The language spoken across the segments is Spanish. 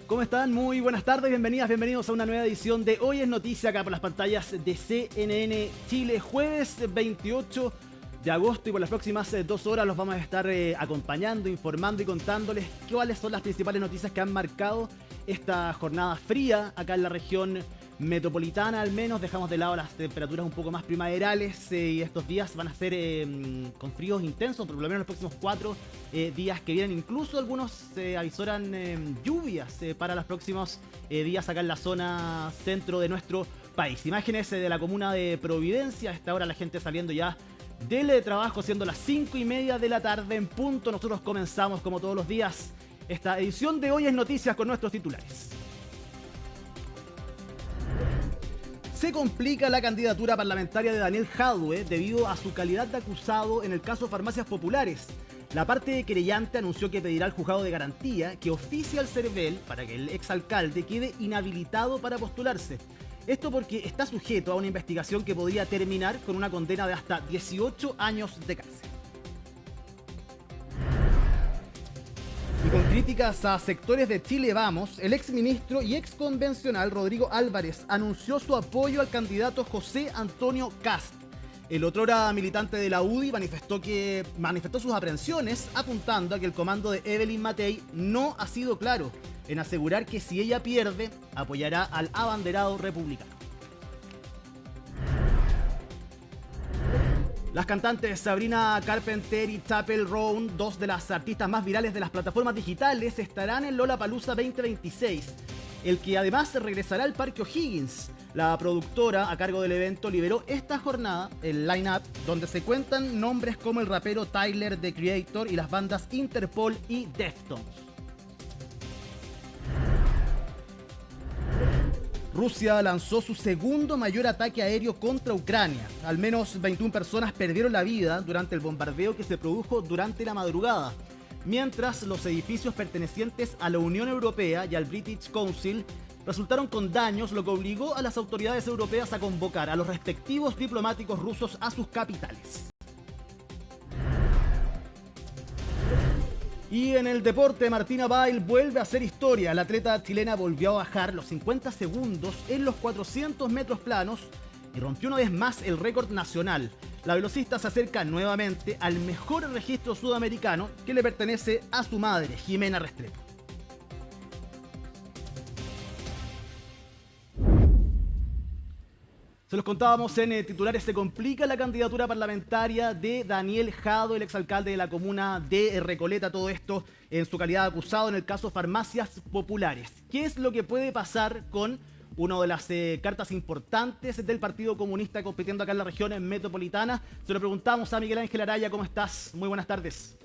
¿Cómo están? Muy buenas tardes, bienvenidos a una nueva edición de Hoy es Noticia acá por las pantallas de CNN Chile. Jueves 28 de agosto y por las próximas 2 horas los vamos a estar acompañando, informando y contándoles cuáles son las principales noticias que han marcado esta jornada fría acá en la región metropolitana. Al menos dejamos de lado las temperaturas un poco más primaverales y estos días van a ser con fríos intensos, por lo menos los próximos 4 días que vienen. Incluso algunos avisoran lluvias para los próximos días acá en la zona centro de nuestro país. Imágenes de la comuna de Providencia. A esta hora la gente saliendo ya del trabajo, siendo las 5:30 de la tarde en punto. Nosotros comenzamos como todos los días esta edición de Hoy es Noticias con nuestros titulares. Se complica la candidatura parlamentaria de Daniel Jadue debido a su calidad de acusado en el caso Farmacias Populares. La parte querellante anunció que pedirá al juzgado de garantía que oficie al CERVEL para que el exalcalde quede inhabilitado para postularse. Esto porque está sujeto a una investigación que podría terminar con una condena de hasta 18 años de cárcel. Y con críticas a sectores de Chile Vamos, el exministro y exconvencional Rodrigo Álvarez anunció su apoyo al candidato José Antonio Kast. El otrora militante de la UDI manifestó sus aprensiones, apuntando a que el comando de Evelyn Matei no ha sido claro en asegurar que si ella pierde, apoyará al abanderado republicano. Las cantantes Sabrina Carpenter y Chappell Roan, dos de las artistas más virales de las plataformas digitales, estarán en Lollapalooza 2026, el que además regresará al Parque O'Higgins. La productora a cargo del evento liberó esta jornada el line-up, donde se cuentan nombres como el rapero Tyler, The Creator y las bandas Interpol y Deftones. Rusia lanzó su segundo mayor ataque aéreo contra Ucrania. Al menos 21 personas perdieron la vida durante el bombardeo que se produjo durante la madrugada, mientras los edificios pertenecientes a la Unión Europea y al British Council resultaron con daños, lo que obligó a las autoridades europeas a convocar a los respectivos diplomáticos rusos a sus capitales. Y en el deporte, Martina Bail vuelve a hacer historia. La atleta chilena volvió a bajar los 50 segundos en los 400 metros planos y rompió una vez más el récord nacional. La velocista se acerca nuevamente al mejor registro sudamericano que le pertenece a su madre, Jimena Restrepo. Se los contábamos en titulares, se complica la candidatura parlamentaria de Daniel Jadue, el exalcalde de la comuna de Recoleta, todo esto en su calidad de acusado en el caso Farmacias Populares. ¿Qué es lo que puede pasar con una de las cartas importantes del Partido Comunista compitiendo acá en la región metropolitana? Se lo preguntamos a Miguel Ángel Araya. ¿Cómo estás? Muy buenas tardes.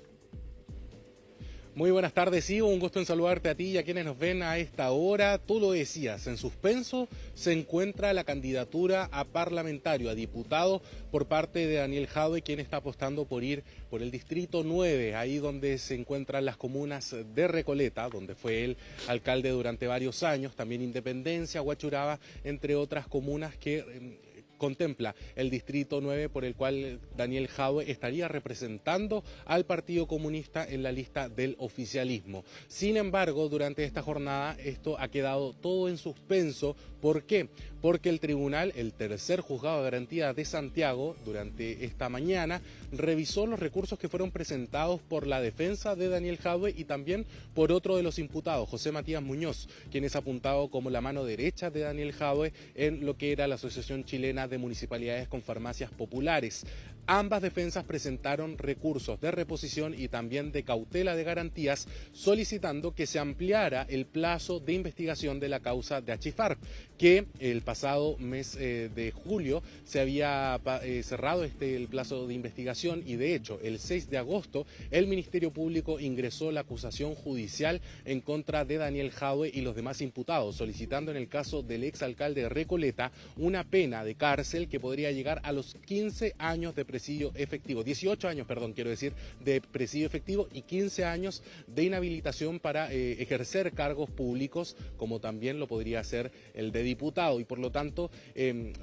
Muy buenas tardes, Ivo. Un gusto en saludarte a ti y a quienes nos ven a esta hora. Tú lo decías, en suspenso se encuentra la candidatura a parlamentario, a diputado por parte de Daniel Jadue, quien está apostando por ir por el distrito 9, ahí donde se encuentran las comunas de Recoleta, donde fue él alcalde durante varios años, también Independencia, Huachuraba, entre otras comunas que contempla el distrito 9, por el cual Daniel Jadue estaría representando al Partido Comunista en la lista del oficialismo. Sin embargo, durante esta jornada esto ha quedado todo en suspenso. ¿Por qué? Porque el tribunal, el tercer juzgado de garantía de Santiago, durante esta mañana, revisó los recursos que fueron presentados por la defensa de Daniel Jadue y también por otro de los imputados, José Matías Muñoz, quien es apuntado como la mano derecha de Daniel Jadue en lo que era la Asociación Chilena de Municipalidades con Farmacias Populares. Ambas defensas presentaron recursos de reposición y también de cautela de garantías, solicitando que se ampliara el plazo de investigación de la causa de Achifar, que el pasado mes de julio se había cerrado el plazo de investigación y de hecho el 6 de agosto el Ministerio Público ingresó la acusación judicial en contra de Daniel Jadue y los demás imputados, solicitando en el caso del exalcalde de Recoleta una pena de cárcel que podría llegar a los 15 años de presidio efectivo, 18 años, quiero decir, de presidio efectivo y 15 años de inhabilitación para ejercer cargos públicos, como también lo podría hacer el de diputado. Y por lo tanto,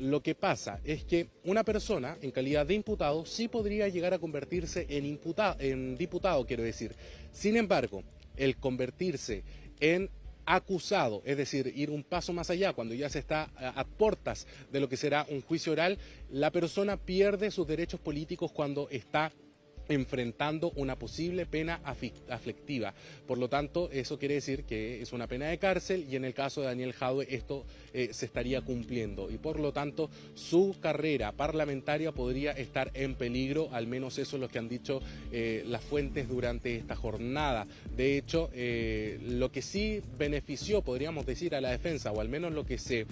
lo que pasa es que una persona en calidad de imputado sí podría llegar a convertirse en diputado, quiero decir. Sin embargo, el convertirse en acusado, es decir, ir un paso más allá, cuando ya se está a puertas de lo que será un juicio oral, la persona pierde sus derechos políticos cuando está enfrentando una posible pena aflictiva. Por lo tanto, eso quiere decir que es una pena de cárcel y en el caso de Daniel Jadwe esto se estaría cumpliendo y por lo tanto su carrera parlamentaria podría estar en peligro, al menos eso es lo que han dicho las fuentes durante esta jornada. De hecho, lo que sí benefició, podríamos decir, a la defensa, o al menos lo que se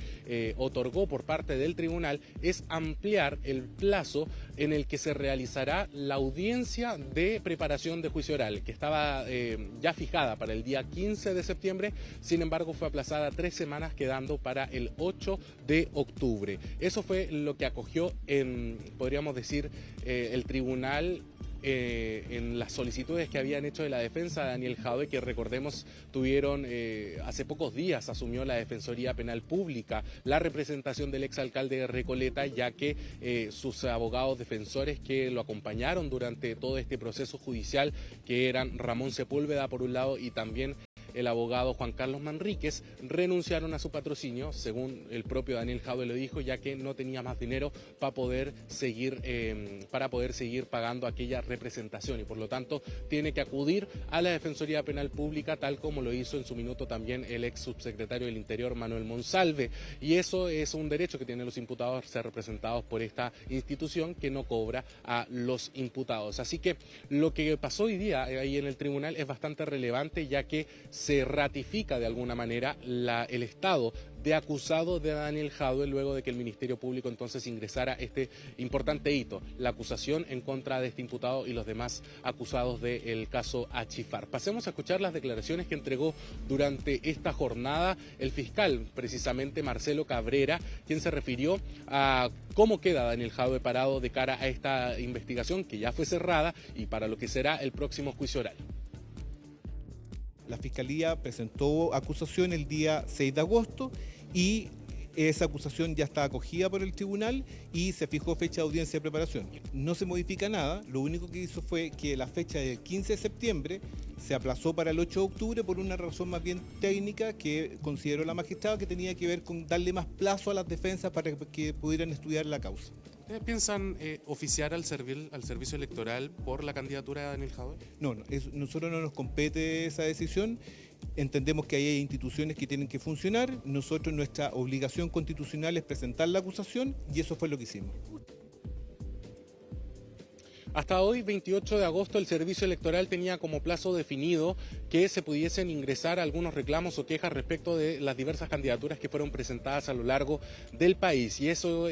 otorgó por parte del tribunal, es ampliar el plazo en el que se realizará la audiencia de preparación de juicio oral, que estaba ya fijada para el día 15 de septiembre, sin embargo fue aplazada 3 semanas, quedando para el 8 de octubre. Eso fue lo que acogió, podríamos decir, el tribunal en las solicitudes que habían hecho de la defensa de Daniel Jadwe, que recordemos tuvieron hace pocos días, asumió la Defensoría Penal Pública la representación del exalcalde de Recoleta, ya que sus abogados defensores que lo acompañaron durante todo este proceso judicial, que eran Ramón Sepúlveda por un lado y también el abogado Juan Carlos Manríquez, renunciaron a su patrocinio, según el propio Daniel Jadwe lo dijo, ya que no tenía más dinero para poder seguir pagando aquella representación y por lo tanto tiene que acudir a la Defensoría Penal Pública, tal como lo hizo en su minuto también el ex subsecretario del Interior Manuel Monsalve, y eso es un derecho que tienen los imputados, ser representados por esta institución que no cobra a los imputados. Así que lo que pasó hoy día ahí en el tribunal es bastante relevante, ya que se ratifica de alguna manera el estado de acusado de Daniel Jadwe luego de que el Ministerio Público entonces ingresara este importante hito, la acusación en contra de este imputado y los demás acusados del caso Achifar. Pasemos a escuchar las declaraciones que entregó durante esta jornada el fiscal, precisamente Marcelo Cabrera, quien se refirió a cómo queda Daniel Jadwe parado de cara a esta investigación que ya fue cerrada y para lo que será el próximo juicio oral. La Fiscalía presentó acusación el día 6 de agosto y esa acusación ya está acogida por el tribunal y se fijó fecha de audiencia de preparación. No se modifica nada, lo único que hizo fue que la fecha del 15 de septiembre se aplazó para el 8 de octubre por una razón más bien técnica que consideró la magistrada, que tenía que ver con darle más plazo a las defensas para que pudieran estudiar la causa. ¿Ustedes piensan oficiar al servicio electoral por la candidatura de Daniel Jadwe? No, nosotros no nos compete esa decisión. Entendemos que hay instituciones que tienen que funcionar. Nosotros, nuestra obligación constitucional es presentar la acusación y eso fue lo que hicimos. Hasta hoy, 28 de agosto, el Servicio Electoral tenía como plazo definido que se pudiesen ingresar algunos reclamos o quejas respecto de las diversas candidaturas que fueron presentadas a lo largo del país. Y eso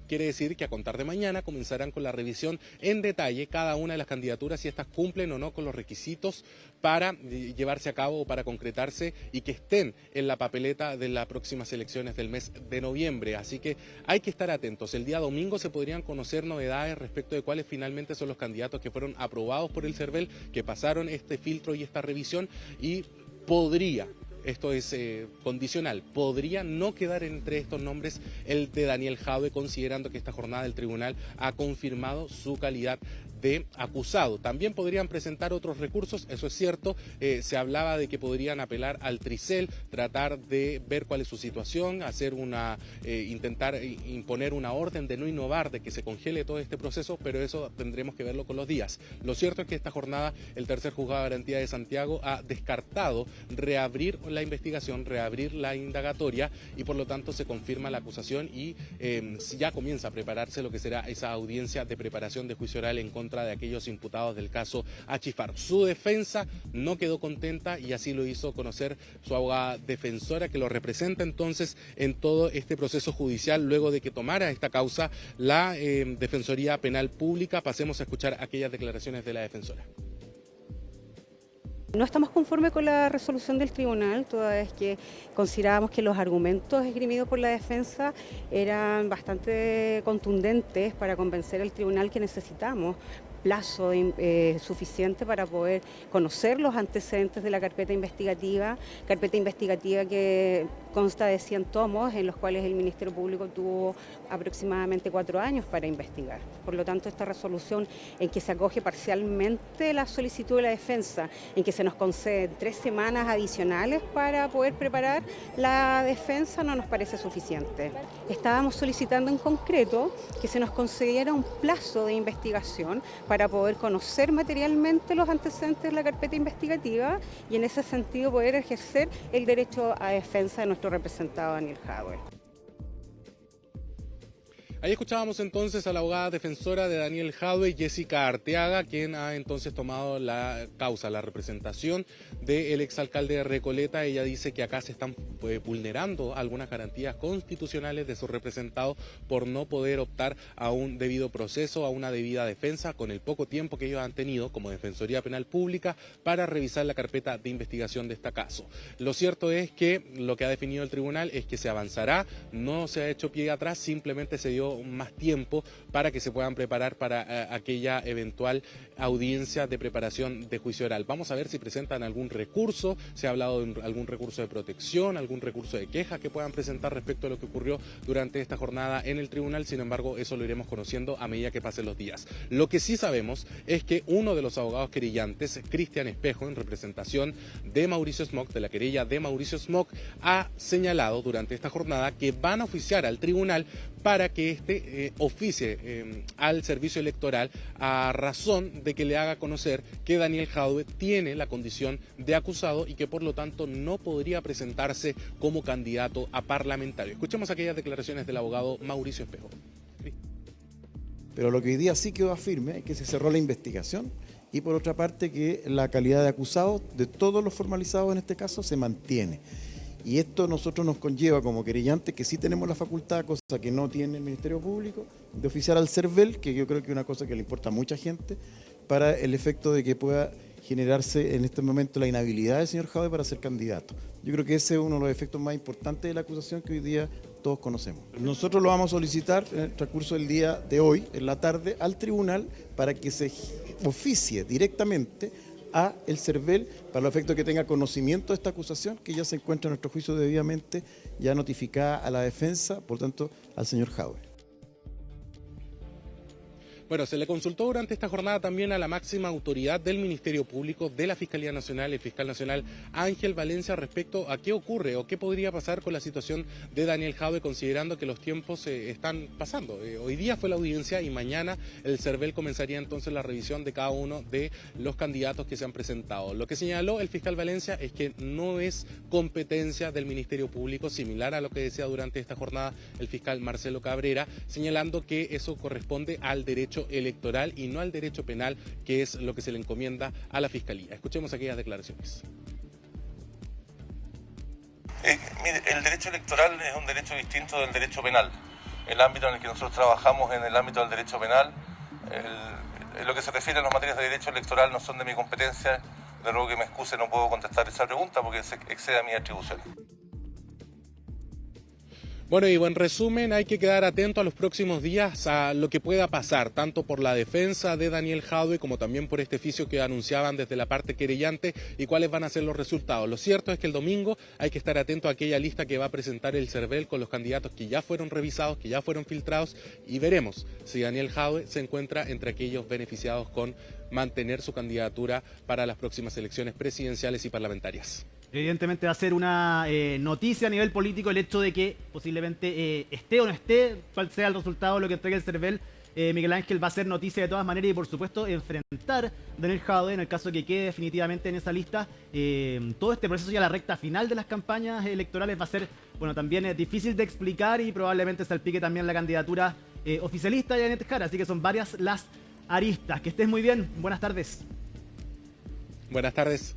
quiere decir que a contar de mañana comenzarán con la revisión en detalle cada una de las candidaturas, si estas cumplen o no con los requisitos para llevarse a cabo o para concretarse y que estén en la papeleta de las próximas elecciones del mes de noviembre. Así que hay que estar atentos. El día domingo se podrían conocer novedades respecto de cuáles finalmente son los candidatos que fueron aprobados por el CERVEL, que pasaron este filtro y esta revisión, y podría, esto es condicional, podría no quedar entre estos nombres el de Daniel Jadwe, considerando que esta jornada del tribunal ha confirmado su calidad de acusado. También podrían presentar otros recursos, eso es cierto, se hablaba de que podrían apelar al Tricel, tratar de ver cuál es su situación, intentar imponer una orden de no innovar, de que se congele todo este proceso, pero eso tendremos que verlo con los días. Lo cierto es que esta jornada el tercer juzgado de garantía de Santiago ha descartado reabrir la investigación, reabrir la indagatoria y por lo tanto se confirma la acusación y ya comienza a prepararse lo que será esa audiencia de preparación de juicio oral en contra de aquellos imputados del caso Achifar. Su defensa no quedó contenta y así lo hizo conocer su abogada defensora, que lo representa entonces en todo este proceso judicial luego de que tomara esta causa la Defensoría Penal Pública. Pasemos a escuchar aquellas declaraciones de la defensora. No estamos conformes con la resolución del tribunal, toda vez que considerábamos que los argumentos esgrimidos por la defensa eran bastante contundentes para convencer al tribunal que necesitamos plazo suficiente para poder conocer los antecedentes de la carpeta investigativa que consta de 100 tomos, en los cuales el Ministerio Público tuvo aproximadamente 4 años para investigar. Por lo tanto, esta resolución en que se acoge parcialmente la solicitud de la defensa, en que se nos conceden 3 semanas adicionales para poder preparar la defensa, no nos parece suficiente. Estábamos solicitando en concreto que se nos concediera un plazo de investigación para poder conocer materialmente los antecedentes de la carpeta investigativa y en ese sentido poder ejercer el derecho a defensa de nuestro representado Daniel Jadwe. Ahí escuchábamos entonces a la abogada defensora de Daniel Jadwe, Jessica Arteaga, quien ha entonces tomado la causa, la representación del exalcalde de Recoleta. Ella dice que acá se están vulnerando algunas garantías constitucionales de su representado por no poder optar a un debido proceso, a una debida defensa, con el poco tiempo que ellos han tenido como Defensoría Penal Pública para revisar la carpeta de investigación de este caso. Lo cierto es que lo que ha definido el tribunal es que se avanzará, no se ha hecho pie atrás, simplemente se dio más tiempo para que se puedan preparar para aquella eventual audiencia de preparación de juicio oral. Vamos a ver si presentan algún recurso, se ha hablado de algún recurso de protección, algún recurso de queja que puedan presentar respecto a lo que ocurrió durante esta jornada en el tribunal. Sin embargo, eso lo iremos conociendo a medida que pasen los días. Lo que sí sabemos es que uno de los abogados querellantes, Cristian Espejo, en representación de Mauricio Smok, de la querella de Mauricio Smok, ha señalado durante esta jornada que van a oficiar al tribunal para que este oficie al servicio electoral a razón de que le haga conocer que Daniel Jadwe tiene la condición de acusado y que por lo tanto no podría presentarse como candidato a parlamentario. Escuchemos aquellas declaraciones del abogado Mauricio Espejo. Pero lo que hoy día sí quedó firme es que se cerró la investigación y por otra parte que la calidad de acusado de todos los formalizados en este caso se mantiene. Y esto nosotros nos conlleva como querellantes que sí tenemos la facultad, cosa que no tiene el Ministerio Público, de oficiar al CERVEL, que yo creo que es una cosa que le importa a mucha gente, para el efecto de que pueda generarse en este momento la inhabilidad del señor Jadwe para ser candidato. Yo creo que ese es uno de los efectos más importantes de la acusación que hoy día todos conocemos. Nosotros lo vamos a solicitar en el transcurso del día de hoy, en la tarde, al tribunal para que se oficie directamente a el CERVEL para los efectos que tenga conocimiento de esta acusación, que ya se encuentra en nuestro juicio debidamente ya notificada a la defensa, por tanto, al señor Jadwe. Bueno, se le consultó durante esta jornada también a la máxima autoridad del Ministerio Público, de la Fiscalía Nacional, el fiscal nacional Ángel Valencia, respecto a qué ocurre o qué podría pasar con la situación de Daniel Jadwe, considerando que los tiempos están pasando. Hoy día fue la audiencia y mañana el CERVEL comenzaría entonces la revisión de cada uno de los candidatos que se han presentado. Lo que señaló el fiscal Valencia es que no es competencia del Ministerio Público, similar a lo que decía durante esta jornada el fiscal Marcelo Cabrera, señalando que eso corresponde al derecho electoral y no al derecho penal, que es lo que se le encomienda a la Fiscalía. Escuchemos aquellas declaraciones. Mire, el derecho electoral es un derecho distinto del derecho penal. El ámbito en el que nosotros trabajamos en el ámbito del derecho penal, en lo que se refiere a las materias de derecho electoral no son de mi competencia. De luego que me excuse, no puedo contestar esa pregunta porque se excede a mis atribuciones. Bueno, y en resumen, hay que quedar atento a los próximos días a lo que pueda pasar, tanto por la defensa de Daniel Jadwe como también por este oficio que anunciaban desde la parte querellante y cuáles van a ser los resultados. Lo cierto es que el domingo hay que estar atento a aquella lista que va a presentar el CERVEL con los candidatos que ya fueron revisados, que ya fueron filtrados, y veremos si Daniel Jadwe se encuentra entre aquellos beneficiados con mantener su candidatura para las próximas elecciones presidenciales y parlamentarias. Evidentemente va a ser una noticia a nivel político el hecho de que posiblemente esté o no esté, cuál sea el resultado, lo que entregue el CERVEL. Miguel Ángel, va a ser noticia de todas maneras y por supuesto enfrentar a Daniel Jadwe en el caso que quede definitivamente en esa lista. Todo este proceso ya la recta final de las campañas electorales va a ser, bueno, también difícil de explicar y probablemente salpique también la candidatura oficialista de Janet Jara, así que son varias las aristas. Que estés muy bien, buenas tardes. Buenas tardes.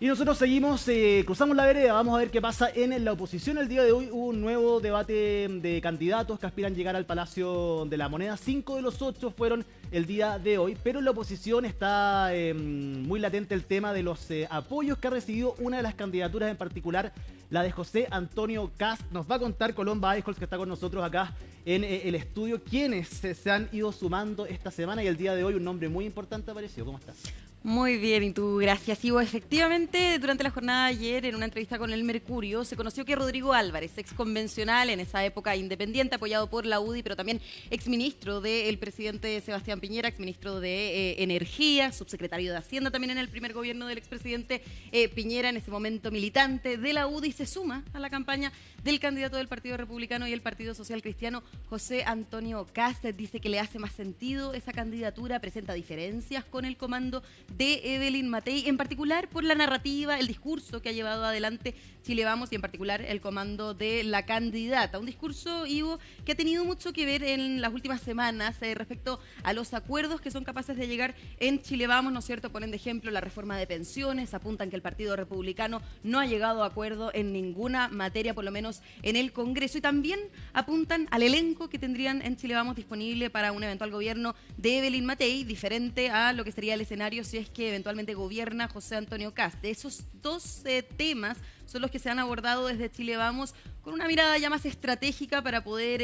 Y nosotros seguimos, cruzamos la vereda, vamos a ver qué pasa en la oposición. El día de hoy hubo un nuevo debate de candidatos que aspiran a llegar al Palacio de la Moneda. 5 de los 8 fueron el día de hoy, pero en la oposición está muy latente el tema de los apoyos que ha recibido una de las candidaturas en particular, la de José Antonio Kast. Nos va a contar Colomba Eichholz, que está con nosotros acá en el estudio, quienes se han ido sumando esta semana, y el día de hoy un nombre muy importante apareció. ¿Cómo estás? Muy bien, y tú, gracias, Ivo. Efectivamente, durante la jornada de ayer, en una entrevista con El Mercurio, se conoció que Rodrigo Álvarez, ex convencional, en esa época independiente, apoyado por la UDI, pero también exministro del presidente Sebastián Piñera, exministro de Energía, subsecretario de Hacienda también en el primer gobierno del expresidente Piñera, en ese momento militante de la UDI, se suma a la campaña del candidato del Partido Republicano y el Partido Social Cristiano, José Antonio Kast. Dice que le hace más sentido esa candidatura, presenta diferencias con el comando de Evelyn Matei, en particular por la narrativa, el discurso que ha llevado adelante Chile Vamos y en particular el comando de la candidata. Un discurso, Ivo, que ha tenido mucho que ver en las últimas semanas respecto a los acuerdos que son capaces de llegar en Chile Vamos, ¿no es cierto? Ponen de ejemplo la reforma de pensiones, apuntan que el Partido Republicano no ha llegado a acuerdo en ninguna materia, por lo menos en el Congreso, y también apuntan al elenco que tendrían en Chile Vamos disponible para un eventual gobierno de Evelyn Matei, diferente a lo que sería el escenario si es que eventualmente gobierna José Antonio Kast. De esos dos temas son los que se han abordado desde Chile Vamos con una mirada ya más estratégica para poder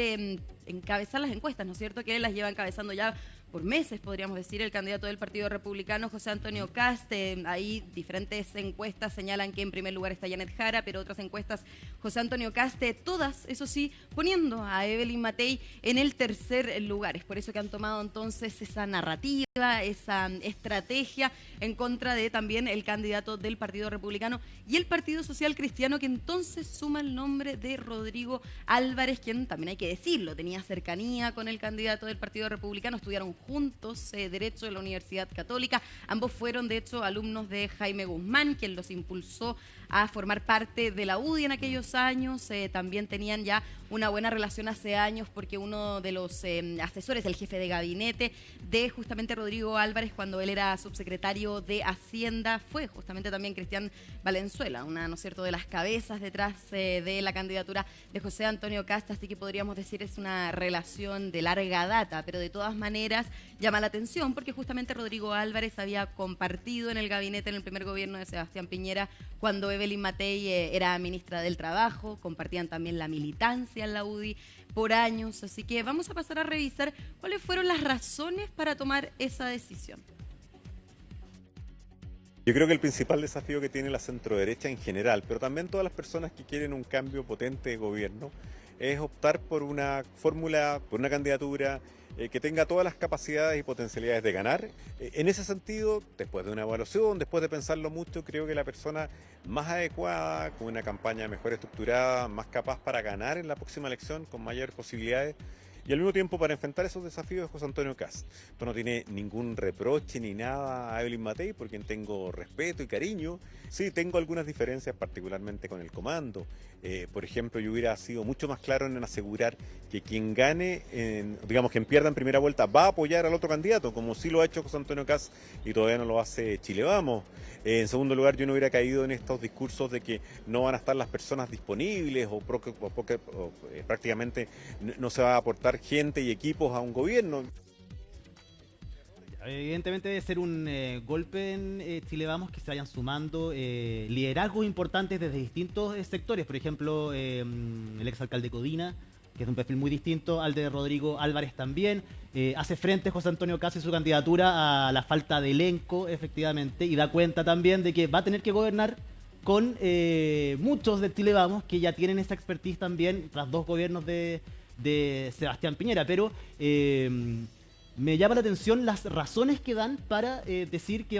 encabezar las encuestas, ¿no es cierto? Que las lleva encabezando ya por meses, podríamos decir, el candidato del Partido Republicano, José Antonio Kast. Ahí diferentes encuestas señalan que en primer lugar está Janet Jara, pero otras encuestas José Antonio Kast, todas, eso sí, poniendo a Evelyn Matei en el tercer lugar. Es por eso que han tomado entonces esa narrativa, esa estrategia en contra de también el candidato del Partido Republicano y el Partido Social Cristiano, que entonces suma el nombre de Rodrigo Álvarez, quien también hay que decirlo, tenía cercanía con el candidato del Partido Republicano, estudiaron juntos Derecho en la Universidad Católica, ambos fueron de hecho alumnos de Jaime Guzmán, quien los impulsó a formar parte de la UDI en aquellos años. También tenían ya una buena relación hace años porque uno de los asesores, el jefe de gabinete de justamente Rodrigo Álvarez cuando él era subsecretario de Hacienda, fue justamente también Cristian Valenzuela, una, ¿no es cierto?, de las cabezas detrás de la candidatura de José Antonio Kast, así que podríamos decir es una relación de larga data, pero de todas maneras llama la atención porque justamente Rodrigo Álvarez había compartido en el gabinete en el primer gobierno de Sebastián Piñera cuando Evelyn Matei era ministra del Trabajo, compartían también la militancia en la UDI por años, así que vamos a pasar a revisar cuáles fueron las razones para tomar esa decisión. Yo creo que el principal desafío que tiene la centroderecha en general, pero también todas las personas que quieren un cambio potente de gobierno, es optar por una fórmula, por una candidatura que tenga todas las capacidades y potencialidades de ganar. En ese sentido, después de una evaluación, después de pensarlo mucho, creo que la persona más adecuada, con una campaña mejor estructurada, más capaz para ganar en la próxima elección, con mayores posibilidades, y al mismo tiempo para enfrentar esos desafíos es José Antonio Kast. No tiene ningún reproche ni nada a Evelyn Matei, por quien tengo respeto y cariño. Sí, tengo algunas diferencias, particularmente con el comando. Por ejemplo, yo hubiera sido mucho más claro en asegurar que quien gane, digamos, quien pierda en primera vuelta, va a apoyar al otro candidato, como sí lo ha hecho José Antonio Kast y todavía no lo hace Chile Vamos. En segundo lugar, yo no hubiera caído en estos discursos de que no van a estar las personas disponibles o prácticamente no se va a aportar gente y equipos a un gobierno. Evidentemente debe ser un golpe en Chile Vamos que se vayan sumando liderazgos importantes desde distintos sectores. Por ejemplo, el exalcalde Codina, que es un perfil muy distinto al de Rodrigo Álvarez también. Hace frente José Antonio Kast y su candidatura a la falta de elenco, efectivamente, y da cuenta también de que va a tener que gobernar con muchos de Chile Vamos que ya tienen esa expertise también tras dos gobiernos de Sebastián Piñera, pero me llama la atención las razones que dan para decir que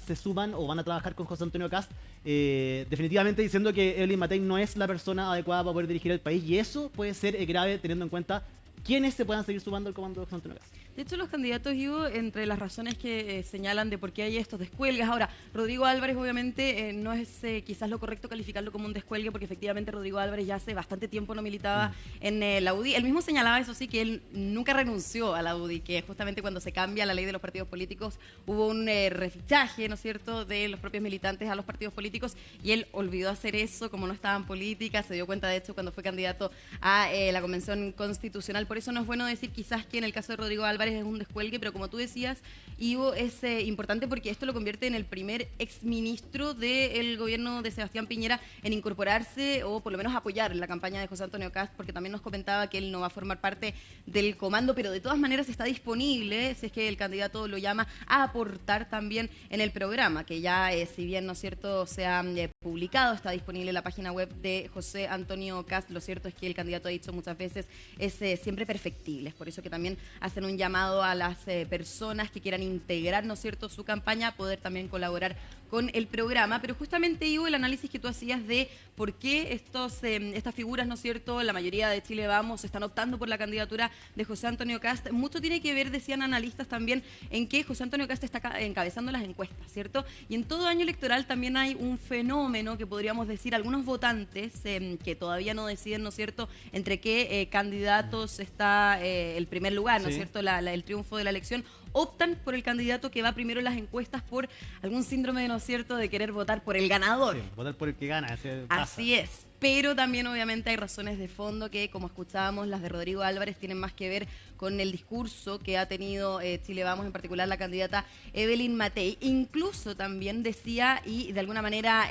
se suman o van a trabajar con José Antonio Kast, definitivamente diciendo que Evelyn Matei no es la persona adecuada para poder dirigir el país, y eso puede ser grave teniendo en cuenta quiénes se puedan seguir sumando al comando de José Antonio Kast. De hecho, los candidatos, Ivo, entre las razones que señalan de por qué hay estos descuelgues. Ahora, Rodrigo Álvarez, obviamente, no es quizás lo correcto calificarlo como un descuelgue, porque efectivamente Rodrigo Álvarez ya hace bastante tiempo no militaba en la UDI. Él mismo señalaba, eso sí, que él nunca renunció a la UDI, que justamente cuando se cambia la ley de los partidos políticos hubo un refichaje, ¿no es cierto?, de los propios militantes a los partidos políticos, y él olvidó hacer eso, como no estaba en política, se dio cuenta de hecho cuando fue candidato a la Convención Constitucional. Por eso no es bueno decir quizás que en el caso de Rodrigo Álvarez es un descuelgue, pero como tú decías, Ivo, es importante porque esto lo convierte en el primer exministro del gobierno de Sebastián Piñera en incorporarse o por lo menos apoyar en la campaña de José Antonio Kast, porque también nos comentaba que él no va a formar parte del comando, pero de todas maneras está disponible, si es que el candidato lo llama, a aportar también en el programa, que ya, si bien, ¿no es cierto?, se ha publicado, está disponible en la página web de José Antonio Kast. Lo cierto es que el candidato ha dicho muchas veces es siempre perfectible, es por eso que también hacen un llamado a las personas que quieran integrar, ¿no es cierto?, su campaña, a poder también colaborar con el programa. Pero justamente, Ivo, el análisis que tú hacías de por qué estas figuras, ¿no es cierto?, la mayoría de Chile Vamos están optando por la candidatura de José Antonio Kast, mucho tiene que ver, decían analistas también, en que José Antonio Kast está encabezando las encuestas, ¿cierto? Y en todo año electoral también hay un fenómeno que podríamos decir, algunos votantes que todavía no deciden, ¿no es cierto?, entre qué candidatos está el primer lugar, ¿no es cierto?, el triunfo de la elección, optan por el candidato que va primero en las encuestas por algún síndrome, ¿no es cierto?, de querer votar por el ganador. Sí, votar por el que gana. Así es. Pero también obviamente hay razones de fondo que, como escuchábamos, las de Rodrigo Álvarez tienen más que ver con el discurso que ha tenido Chile Vamos, en particular la candidata Evelyn Matei. Incluso también decía y de alguna manera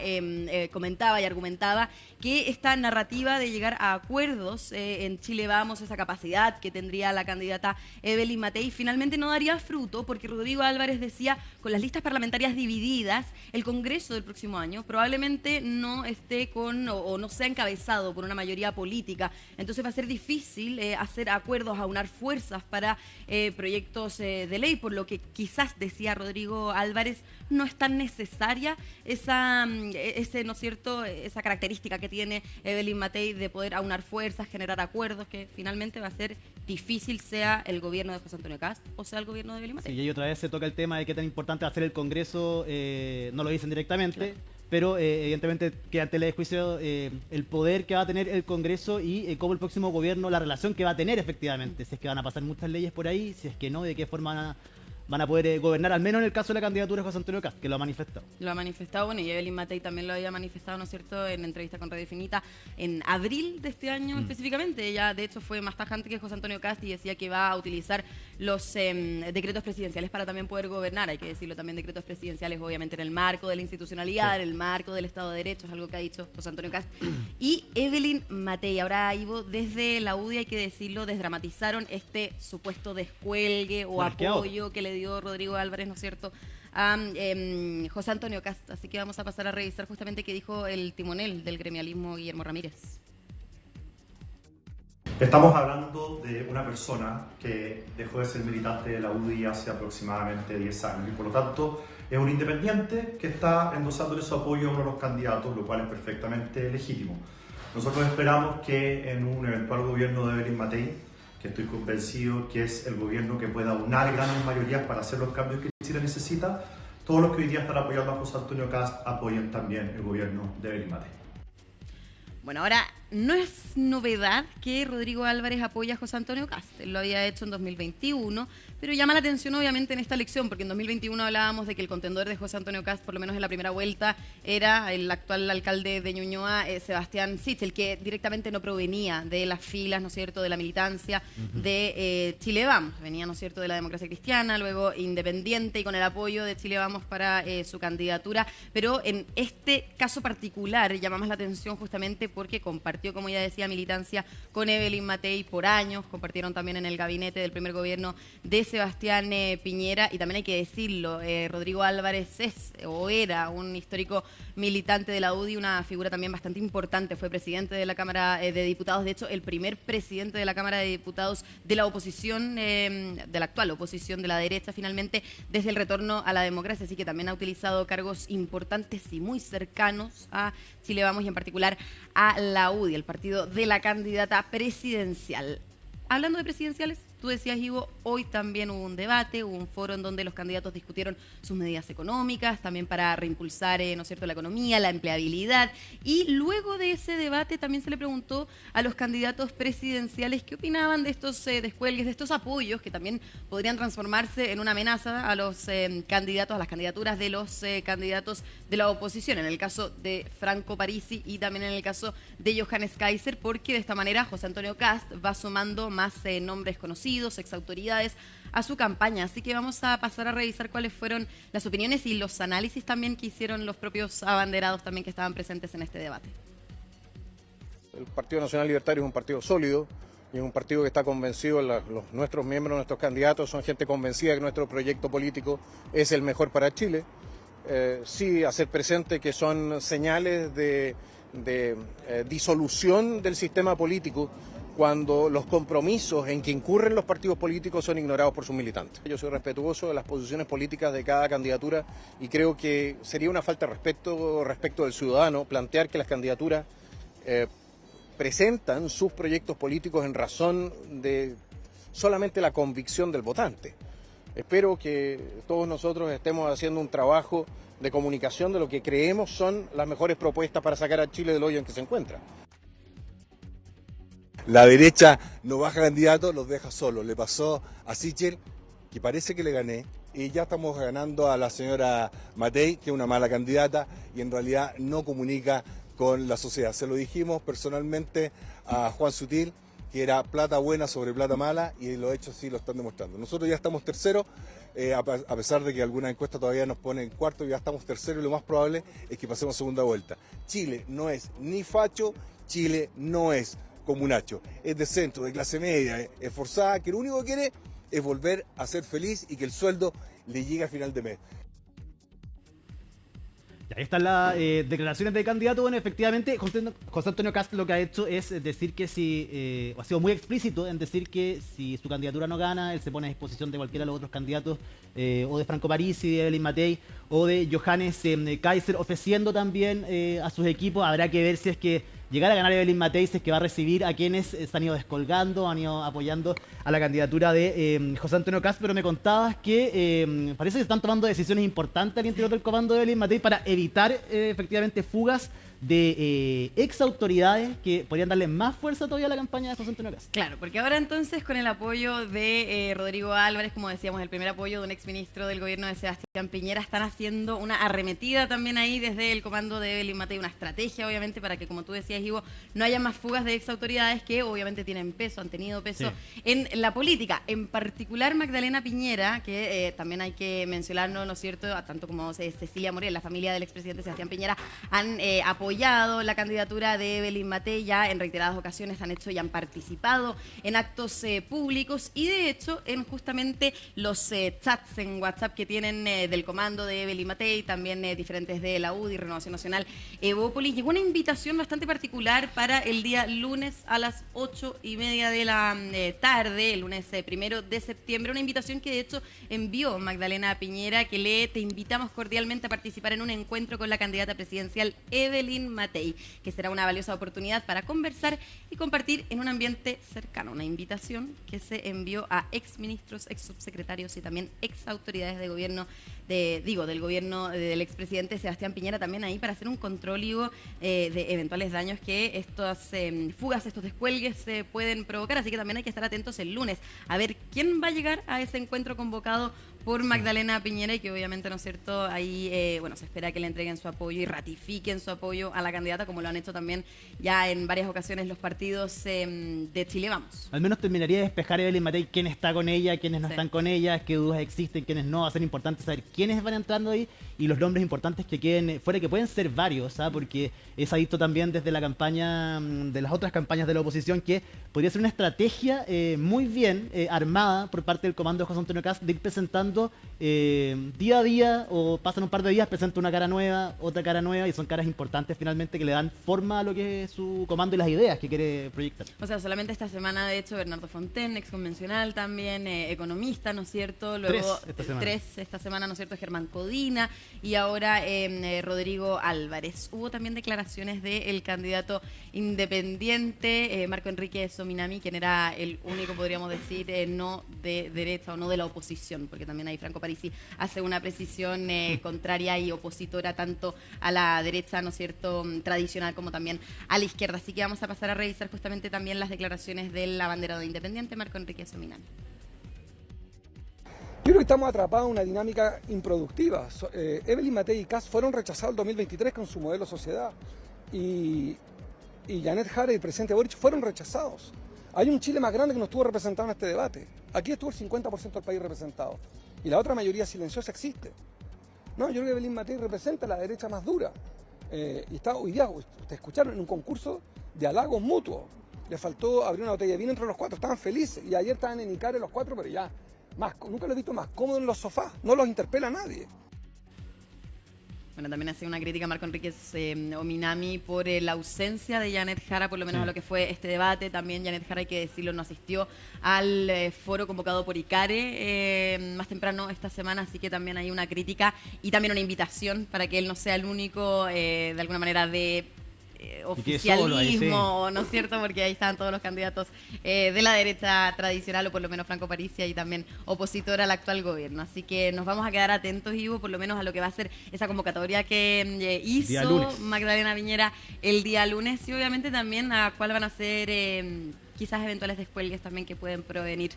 comentaba y argumentaba que esta narrativa de llegar a acuerdos en Chile Vamos, esa capacidad que tendría la candidata Evelyn Matei, finalmente no daría fruto, porque Rodrigo Álvarez decía, con las listas parlamentarias divididas, el Congreso del próximo año probablemente no esté con o no sea encabezado por una mayoría política. Entonces va a ser difícil hacer acuerdos, aunar fuerzas para proyectos de ley, por lo que quizás, decía Rodrigo Álvarez, no es tan necesaria ¿no es cierto?, esa característica que tiene Evelyn Matei de poder aunar fuerzas, generar acuerdos, que finalmente va a ser difícil, sea el gobierno de José Antonio Kast o sea el gobierno de Evelyn Matei. Sí, y otra vez se toca el tema de qué tan importante va a ser el Congreso, no lo dicen directamente, claro, pero evidentemente queda ante el juicio el poder que va a tener el Congreso y cómo el próximo gobierno, la relación que va a tener efectivamente, si es que van a pasar muchas leyes por ahí, si es que no, de qué forma van a poder gobernar, al menos en el caso de la candidatura de José Antonio Kast, que lo ha manifestado. Lo ha manifestado, bueno, y Evelyn Matei también lo había manifestado, ¿no es cierto?, en entrevista con Radio Infinita en abril de este año específicamente. Ella, de hecho, fue más tajante que José Antonio Kast y decía que va a utilizar los decretos presidenciales para también poder gobernar. Hay que decirlo también, decretos presidenciales, obviamente, en el marco de la institucionalidad, en el marco del Estado de Derecho, es algo que ha dicho José Antonio Kast. Y Evelyn Matei, ahora, Ivo, desde la UDI, hay que decirlo, desdramatizaron este supuesto descuelgue o apoyo que le dio Rodrigo Álvarez, ¿no es cierto?, a José Antonio Kast. Así que vamos a pasar a revisar justamente qué dijo el timonel del gremialismo, Guillermo Ramírez. Estamos hablando de una persona que dejó de ser militante de la UDI hace aproximadamente 10 años y por lo tanto es un independiente que está endosándole su apoyo a uno de los candidatos, lo cual es perfectamente legítimo. Nosotros esperamos que en un eventual gobierno de Evelyn Matei, que estoy convencido que es el gobierno que pueda unar grandes mayorías para hacer los cambios que Chile necesita, todos los que hoy día están apoyando a José Antonio Kast apoyen también el gobierno de Evelyn Matei. Bueno, ahora no es novedad que Rodrigo Álvarez apoya a José Antonio Kast. Él lo había hecho en 2021, pero llama la atención obviamente en esta elección, porque en 2021 hablábamos de que el contendor de José Antonio Kast, por lo menos en la primera vuelta, era el actual alcalde de Ñuñoa, Sebastián Sichel, que directamente no provenía de las filas, ¿no es cierto?, de la militancia de Chile Vamos. Venía, ¿no es cierto?, de la democracia cristiana, luego independiente y con el apoyo de Chile Vamos para su candidatura. Pero en este caso particular llamamos la atención justamente porque compartió, como ya decía, militancia con Evelyn Matei por años, compartieron también en el gabinete del primer gobierno de Sebastián Piñera, y también hay que decirlo, Rodrigo Álvarez es o era un histórico militante de la UDI, una figura también bastante importante, fue presidente de la Cámara de Diputados, de hecho el primer presidente de la Cámara de Diputados de la oposición, de la actual oposición de la derecha finalmente, desde el retorno a la democracia, así que también ha utilizado cargos importantes y muy cercanos a Chile Vamos y en particular a la UDI, el partido de la candidata presidencial. Hablando de presidenciales, tú decías, Ivo, hoy también hubo un debate, hubo un foro en donde los candidatos discutieron sus medidas económicas, también para reimpulsar, ¿no es cierto?, la economía, la empleabilidad. Y luego de ese debate también se le preguntó a los candidatos presidenciales qué opinaban de estos descuelgues, de estos apoyos que también podrían transformarse en una amenaza a los candidatos, a las candidaturas de los candidatos de la oposición, en el caso de Franco Parisi y también en el caso de Johannes Kaiser, porque de esta manera José Antonio Kast va sumando más nombres conocidos, exautoridades a su campaña. Así que vamos a pasar a revisar cuáles fueron las opiniones y los análisis también que hicieron los propios abanderados también que estaban presentes en este debate. El Partido Nacional Libertario es un partido sólido y es un partido que está convencido, nuestros miembros, nuestros candidatos son gente convencida que nuestro proyecto político es el mejor para Chile. Sí, hacer presente que son señales de disolución del sistema político cuando los compromisos en que incurren los partidos políticos son ignorados por sus militantes. Yo soy respetuoso de las posiciones políticas de cada candidatura y creo que sería una falta de respeto respecto del ciudadano plantear que las candidaturas presentan sus proyectos políticos en razón de solamente la convicción del votante. Espero que todos nosotros estemos haciendo un trabajo de comunicación de lo que creemos son las mejores propuestas para sacar a Chile del hoyo en que se encuentra. La derecha no baja candidatos, los deja solos. Le pasó a Sichel, que parece que le gané, y ya estamos ganando a la señora Matei, que es una mala candidata y en realidad no comunica con la sociedad. Se lo dijimos personalmente a Juan Sutil, que era plata buena sobre plata mala, y los hechos sí lo están demostrando. Nosotros ya estamos terceros, a pesar de que algunas encuestas todavía nos ponen cuarto, ya estamos terceros y lo más probable es que pasemos segunda vuelta. Chile no es ni facho, Chile no es comunacho, es de centro, de clase media, esforzada, que lo único que quiere es volver a ser feliz y que el sueldo le llegue a final de mes. Ahí están las declaraciones del candidato. Bueno, efectivamente, José Antonio Kast lo que ha hecho es decir que si, ha sido muy explícito en decir que si su candidatura no gana, él se pone a disposición de cualquiera de los otros candidatos, o de Franco Parisi, de Evelyn Matei, o de Johannes Kaiser, ofreciendo también a sus equipos. Habrá que ver si es que llegar a ganar Evelyn Matei, si es que va a recibir a quienes se han ido descolgando, han ido apoyando a la candidatura de José Antonio Kast, pero me contabas que parece que se están tomando decisiones importantes al interior del comando de Evelyn Matei para evitar efectivamente fugas de ex autoridades que podrían darle más fuerza todavía a la campaña de José Antonio Kast. Claro, porque ahora entonces con el apoyo de Rodrigo Álvarez, como decíamos, el primer apoyo de un exministro del gobierno de Sebastián Piñera, están haciendo una arremetida también ahí desde el comando de Evelyn Matei, una estrategia obviamente para que, como tú decías, Ivo, no haya más fugas de ex autoridades que obviamente tienen peso, han tenido peso en la política. En particular Magdalena Piñera, que también hay que mencionarlo, ¿no es cierto?, tanto como Cecilia Morel, la familia del expresidente Sebastián Piñera, han apoyado la candidatura de Evelyn Matei, ya en reiteradas ocasiones han hecho y han participado en actos públicos, y de hecho en justamente los chats en WhatsApp que tienen del comando de Evelyn Matei, también diferentes de la UDI, Renovación Nacional, Evópolis, llegó una invitación bastante particular para el día lunes a las 8:30 de la tarde, el lunes 1 de septiembre, una invitación que de hecho envió Magdalena Piñera, que te invitamos cordialmente a participar en un encuentro con la candidata presidencial Evelyn Matei, que será una valiosa oportunidad para conversar y compartir en un ambiente cercano. Una invitación que se envió a exministros, exsubsecretarios y también exautoridades de gobierno, del gobierno del expresidente Sebastián Piñera, también ahí para hacer un control de eventuales daños que estas fugas, estos descuelgues pueden provocar. Así que también hay que estar atentos el lunes a ver quién va a llegar a ese encuentro convocado por Magdalena Piñera, y que obviamente, ¿no es cierto?, ahí se espera que le entreguen su apoyo y ratifiquen su apoyo a la candidata, como lo han hecho también ya en varias ocasiones los partidos de Chile Vamos. Al menos terminaría de despejar Evelyn Matei quién está con ella, quiénes no están con ella, qué dudas existen, quiénes no. Va a ser importante saber quiénes van entrando ahí y los nombres importantes que queden fuera, que pueden ser varios, ¿sabes? Porque se ha visto también desde la campaña, de las otras campañas de la oposición, que podría ser una estrategia muy bien armada por parte del comando de José Antonio Kast de ir presentando día a día, o pasan un par de días, presenta una cara nueva, otra cara nueva, y son caras importantes finalmente que le dan forma a lo que es su comando y las ideas que quiere proyectar. O sea, solamente esta semana, de hecho, Bernardo Fontaine, ex convencional también, economista, ¿no es cierto? Luego, tres esta semana, ¿no es cierto? Germán Codina, y ahora Rodrigo Álvarez. Hubo también declaraciones del candidato independiente, Marco Enrique Sominami, quien era el único, podríamos decir, no de derecha o no de la oposición, porque también ahí Franco Parisi hace una precisión contraria y opositora tanto a la derecha, ¿no es cierto?, tradicional como también a la izquierda. Así que vamos a pasar a revisar justamente también las declaraciones del abanderado independiente, Marco Enrique Sominami. Yo creo que estamos atrapados en una dinámica improductiva. Evelyn Matei y Kast fueron rechazados en 2023 con su modelo sociedad. Y Janet Jara y el presidente Boric fueron rechazados. Hay un Chile más grande que no estuvo representado en este debate. Aquí estuvo el 50% del país representado. Y la otra mayoría silenciosa existe. No, yo creo que Evelyn Matei representa la derecha más dura. Y está hoy día, ustedes escucharon, en un concurso de halagos mutuos. Le faltó abrir una botella de vino entre los cuatro. Estaban felices. Y ayer estaban en Icare los cuatro, pero ya... nunca lo he visto más cómodo en los sofás, no los interpela a nadie. Bueno, también hace una crítica a Marco Enrique Sominami por la ausencia de Janet Jara, por lo menos a lo que fue este debate. También Janet Jara, hay que decirlo, no asistió al foro convocado por Icare más temprano esta semana, así que también hay una crítica y también una invitación para que él no sea el único, de alguna manera, de... oficialismo, ahí, sí. ¿No es cierto? Porque ahí estaban todos los candidatos de la derecha tradicional, o por lo menos Franco Parisi, y también opositor al actual gobierno. Así que nos vamos a quedar atentos, Ivo, por lo menos a lo que va a ser esa convocatoria que hizo Magdalena Piñera el día lunes, y obviamente también a cuál van a ser quizás eventuales descuelgues también que pueden provenir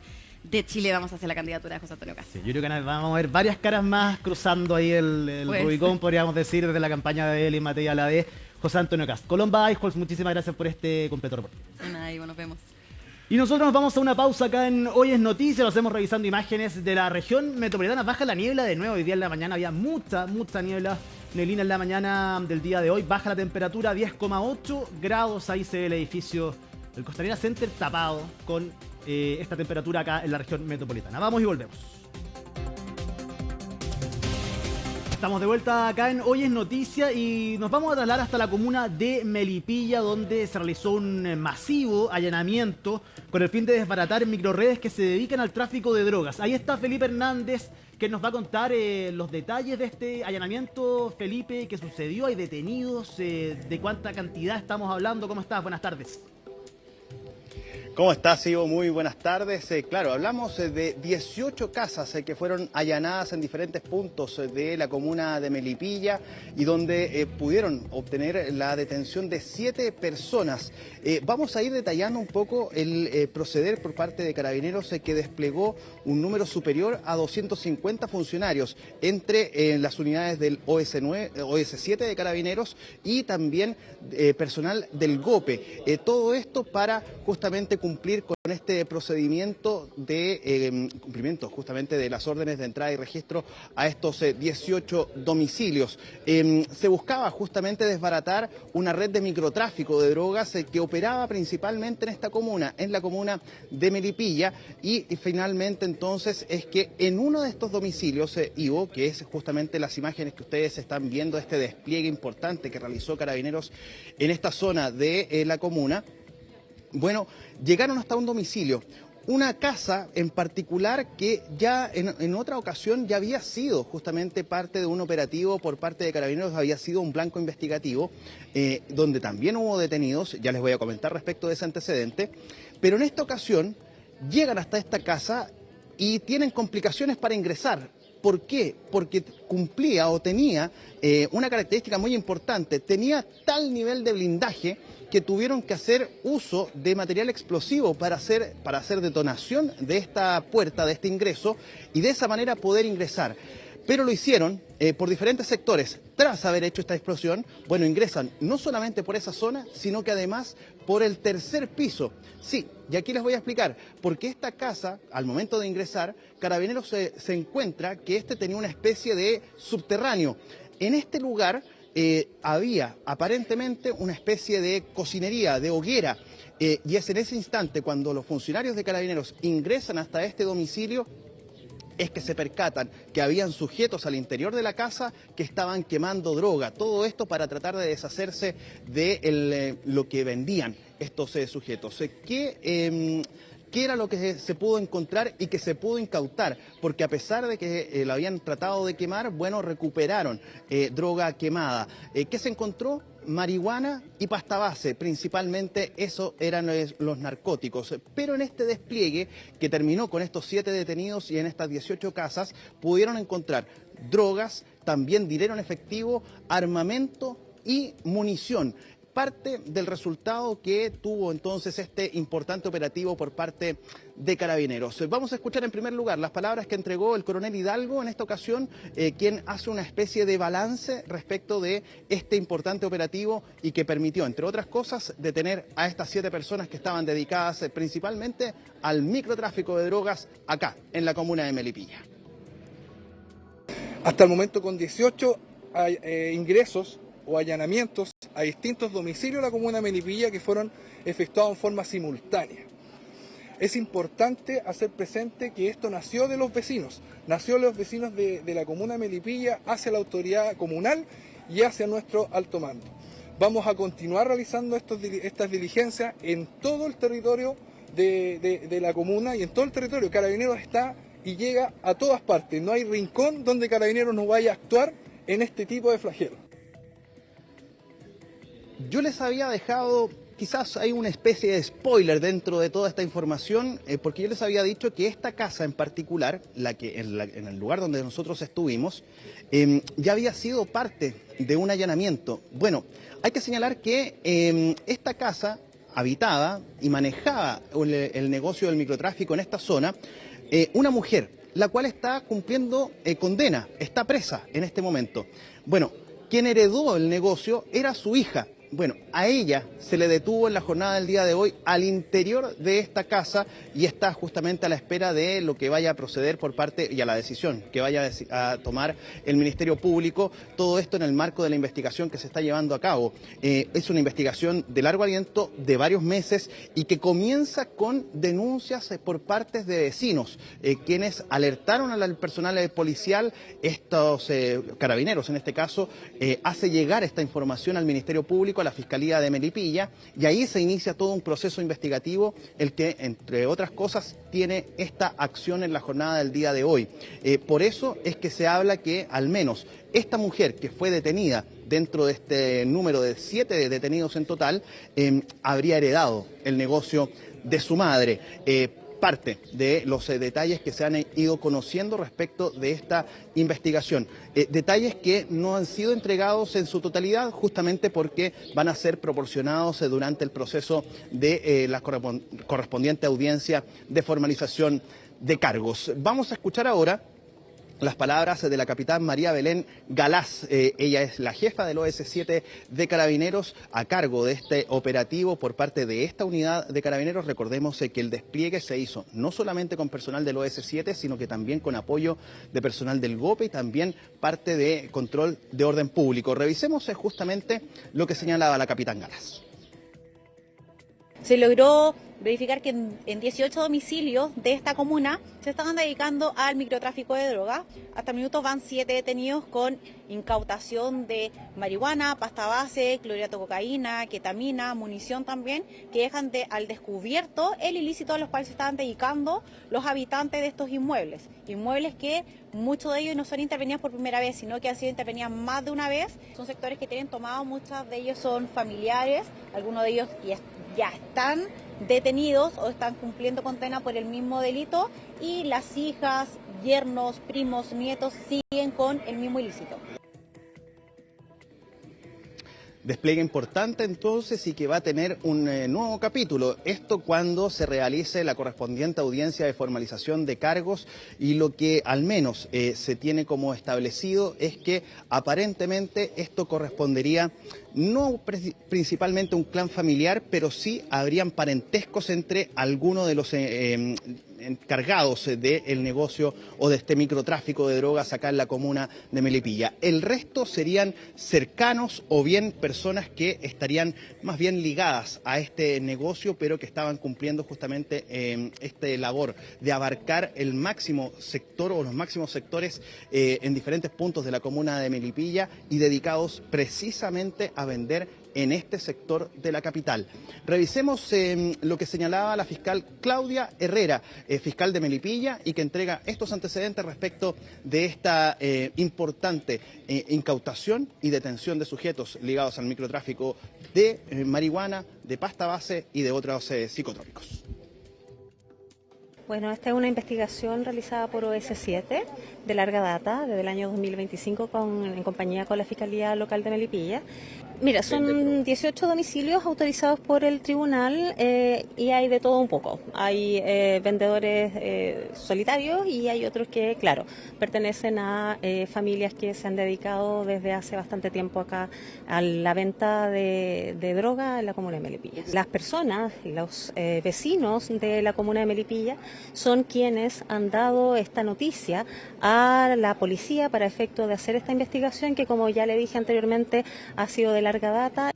de Chile. Vamos hacia la candidatura de José Antonio Kast. Sí, yo creo que vamos a ver varias caras más cruzando ahí el Rubicón, podríamos decir, desde la campaña de Evelyn Matei a la de José Antonio Kast. Colomba Eichholz, muchísimas gracias por este completo reporte. Nada, Ivo, nos vemos. Y nosotros nos vamos a una pausa acá en Hoy es Noticia, lo hacemos revisando imágenes de la región metropolitana. Baja la niebla de nuevo, hoy día en la mañana había mucha niebla, neblina en la mañana del día de hoy. Baja la temperatura, 10,8 grados, ahí se ve el edificio del Costanera Center tapado con esta temperatura acá en la región metropolitana. Vamos y volvemos. Estamos de vuelta acá en Hoy es Noticia y nos vamos a trasladar hasta la comuna de Melipilla, donde se realizó un masivo allanamiento con el fin de desbaratar microredes que se dedican al tráfico de drogas. Ahí está Felipe Hernández, que nos va a contar los detalles de este allanamiento. Felipe, ¿qué sucedió? ¿Hay detenidos? ¿De cuánta cantidad estamos hablando? ¿Cómo estás? Buenas tardes. ¿Cómo estás, Ivo? Muy buenas tardes. Claro, hablamos de 18 casas que fueron allanadas en diferentes puntos de la comuna de Melipilla y donde pudieron obtener la detención de 7 personas. Vamos a ir detallando un poco el proceder por parte de Carabineros que desplegó un número superior a 250 funcionarios entre las unidades del OS7 de Carabineros y también personal del GOPE. Todo esto para justamente cumplir con este procedimiento de cumplimiento justamente de las órdenes de entrada y registro a estos 18 domicilios. Se buscaba justamente desbaratar una red de microtráfico de drogas que operaba principalmente en esta comuna, en la comuna de Melipilla, y finalmente entonces es que en uno de estos domicilios, Ivo, que es justamente las imágenes que ustedes están viendo, este despliegue importante que realizó Carabineros en esta zona de la comuna, bueno, llegaron hasta un domicilio, una casa en particular que ya en otra ocasión ya había sido justamente parte de un operativo por parte de Carabineros, había sido un blanco investigativo, donde también hubo detenidos, ya les voy a comentar respecto de ese antecedente, pero en esta ocasión llegan hasta esta casa y tienen complicaciones para ingresar. ¿Por qué? Porque cumplía o tenía una característica muy importante, tenía tal nivel de blindaje que tuvieron que hacer uso de material explosivo para hacer detonación de esta puerta, de este ingreso, y de esa manera poder ingresar. Pero lo hicieron por diferentes sectores. Tras haber hecho esta explosión, bueno, ingresan no solamente por esa zona, sino que además por el tercer piso. Sí, y aquí les voy a explicar, porque esta casa, al momento de ingresar, Carabineros se encuentra que tenía una especie de subterráneo. En este lugar había aparentemente una especie de cocinería, de hoguera, y es en ese instante cuando los funcionarios de Carabineros ingresan hasta este domicilio, es que se percatan que habían sujetos al interior de la casa que estaban quemando droga. Todo esto para tratar de deshacerse de lo que vendían estos sujetos. ¿Qué qué era lo que se pudo encontrar y que se pudo incautar, porque a pesar de que lo habían tratado de quemar, bueno, recuperaron droga quemada. ¿Qué se encontró? Marihuana y pasta base, principalmente eso eran los narcóticos. Pero en este despliegue que terminó con estos 7 detenidos y en estas 18 casas, pudieron encontrar drogas, también dinero en efectivo, armamento y munición. Parte del resultado que tuvo entonces este importante operativo por parte de Carabineros. Vamos a escuchar en primer lugar las palabras que entregó el coronel Hidalgo en esta ocasión, quien hace una especie de balance respecto de este importante operativo y que permitió, entre otras cosas, detener a estas 7 personas que estaban dedicadas principalmente al microtráfico de drogas acá, en la comuna de Melipilla. Hasta el momento con 18 ingresos o allanamientos a distintos domicilios de la comuna de Melipilla que fueron efectuados en forma simultánea. Es importante hacer presente que esto nació de los vecinos de la comuna de Melipilla hacia la autoridad comunal y hacia nuestro alto mando. Vamos a continuar realizando estas diligencias en todo el territorio de la comuna y en todo el territorio. Carabineros está y llega a todas partes. No hay rincón donde Carabineros no vaya a actuar en este tipo de flagelos. Yo les había dejado, quizás hay una especie de spoiler dentro de toda esta información, porque yo les había dicho que esta casa en particular, en el lugar donde nosotros estuvimos, ya había sido parte de un allanamiento. Bueno, hay que señalar que esta casa habitaba y manejaba el negocio del microtráfico en esta zona, una mujer, la cual está cumpliendo condena, está presa en este momento. Bueno, quien heredó el negocio era su hija. Bueno, a ella se le detuvo en la jornada del día de hoy al interior de esta casa y está justamente a la espera de lo que vaya a proceder por parte y a la decisión que vaya a tomar el Ministerio Público. Todo esto en el marco de la investigación que se está llevando a cabo. Es una investigación de largo aliento, de varios meses y que comienza con denuncias por parte de vecinos, quienes alertaron al personal policial, estos carabineros en este caso, hace llegar esta información al Ministerio Público, a la Fiscalía de Melipilla, y ahí se inicia todo un proceso investigativo, el que, entre otras cosas, tiene esta acción en la jornada del día de hoy. Por eso es que se habla que al menos esta mujer que fue detenida dentro de este número de 7 detenidos en total, habría heredado el negocio de su madre. Parte de los detalles que se han ido conociendo respecto de esta investigación. Detalles que no han sido entregados en su totalidad justamente porque van a ser proporcionados durante el proceso de la correspondiente audiencia de formalización de cargos. Vamos a escuchar ahora las palabras de la capitán María Belén Galás. Ella es la jefa del OS7 de Carabineros a cargo de este operativo por parte de esta unidad de Carabineros. Recordemos que el despliegue se hizo no solamente con personal del OS7, sino que también con apoyo de personal del GOPE y también parte de control de orden público. Revisemos justamente lo que señalaba la capitán Galás. Se logró verificar que en 18 domicilios de esta comuna se estaban dedicando al microtráfico de drogas. Hasta el minuto van 7 detenidos con incautación de marihuana, pasta base, clorhidrato de cocaína, ketamina, munición también, que dejan al descubierto el ilícito a los cuales se estaban dedicando los habitantes de estos inmuebles. Inmuebles que muchos de ellos no son intervenidos por primera vez, sino que han sido intervenidos más de una vez. Son sectores que tienen tomado, muchos de ellos son familiares, algunos de ellos ya están detenidos o están cumpliendo condena por el mismo delito y las hijas, yernos, primos, nietos siguen con el mismo ilícito. Despliegue importante entonces y que va a tener un nuevo capítulo. Esto cuando se realice la correspondiente audiencia de formalización de cargos y lo que al menos se tiene como establecido es que aparentemente esto correspondería no principalmente a un clan familiar, pero sí habrían parentescos entre algunos de los encargados del negocio o de este microtráfico de drogas acá en la comuna de Melipilla. El resto serían cercanos o bien personas que estarían más bien ligadas a este negocio, pero que estaban cumpliendo justamente este labor de abarcar el máximo sector o los máximos sectores en diferentes puntos de la comuna de Melipilla y dedicados precisamente a vender en este sector de la capital. Revisemos lo que señalaba la fiscal Claudia Herrera, fiscal de Melipilla, y que entrega estos antecedentes respecto de esta importante incautación y detención de sujetos ligados al microtráfico de marihuana, de pasta base y de otros psicotrópicos. Bueno, esta es una investigación realizada por OS7 de larga data, desde el año 2025, en compañía con la Fiscalía Local de Melipilla. Mira, son 18 domicilios autorizados por el tribunal y hay de todo un poco. Hay vendedores solitarios y hay otros que, claro, pertenecen a familias que se han dedicado desde hace bastante tiempo acá a la venta de droga en la comuna de Melipilla. Las personas, los vecinos de la comuna de Melipilla son quienes han dado esta noticia a la policía para efecto de hacer esta investigación que, como ya le dije anteriormente, ha sido de larga data.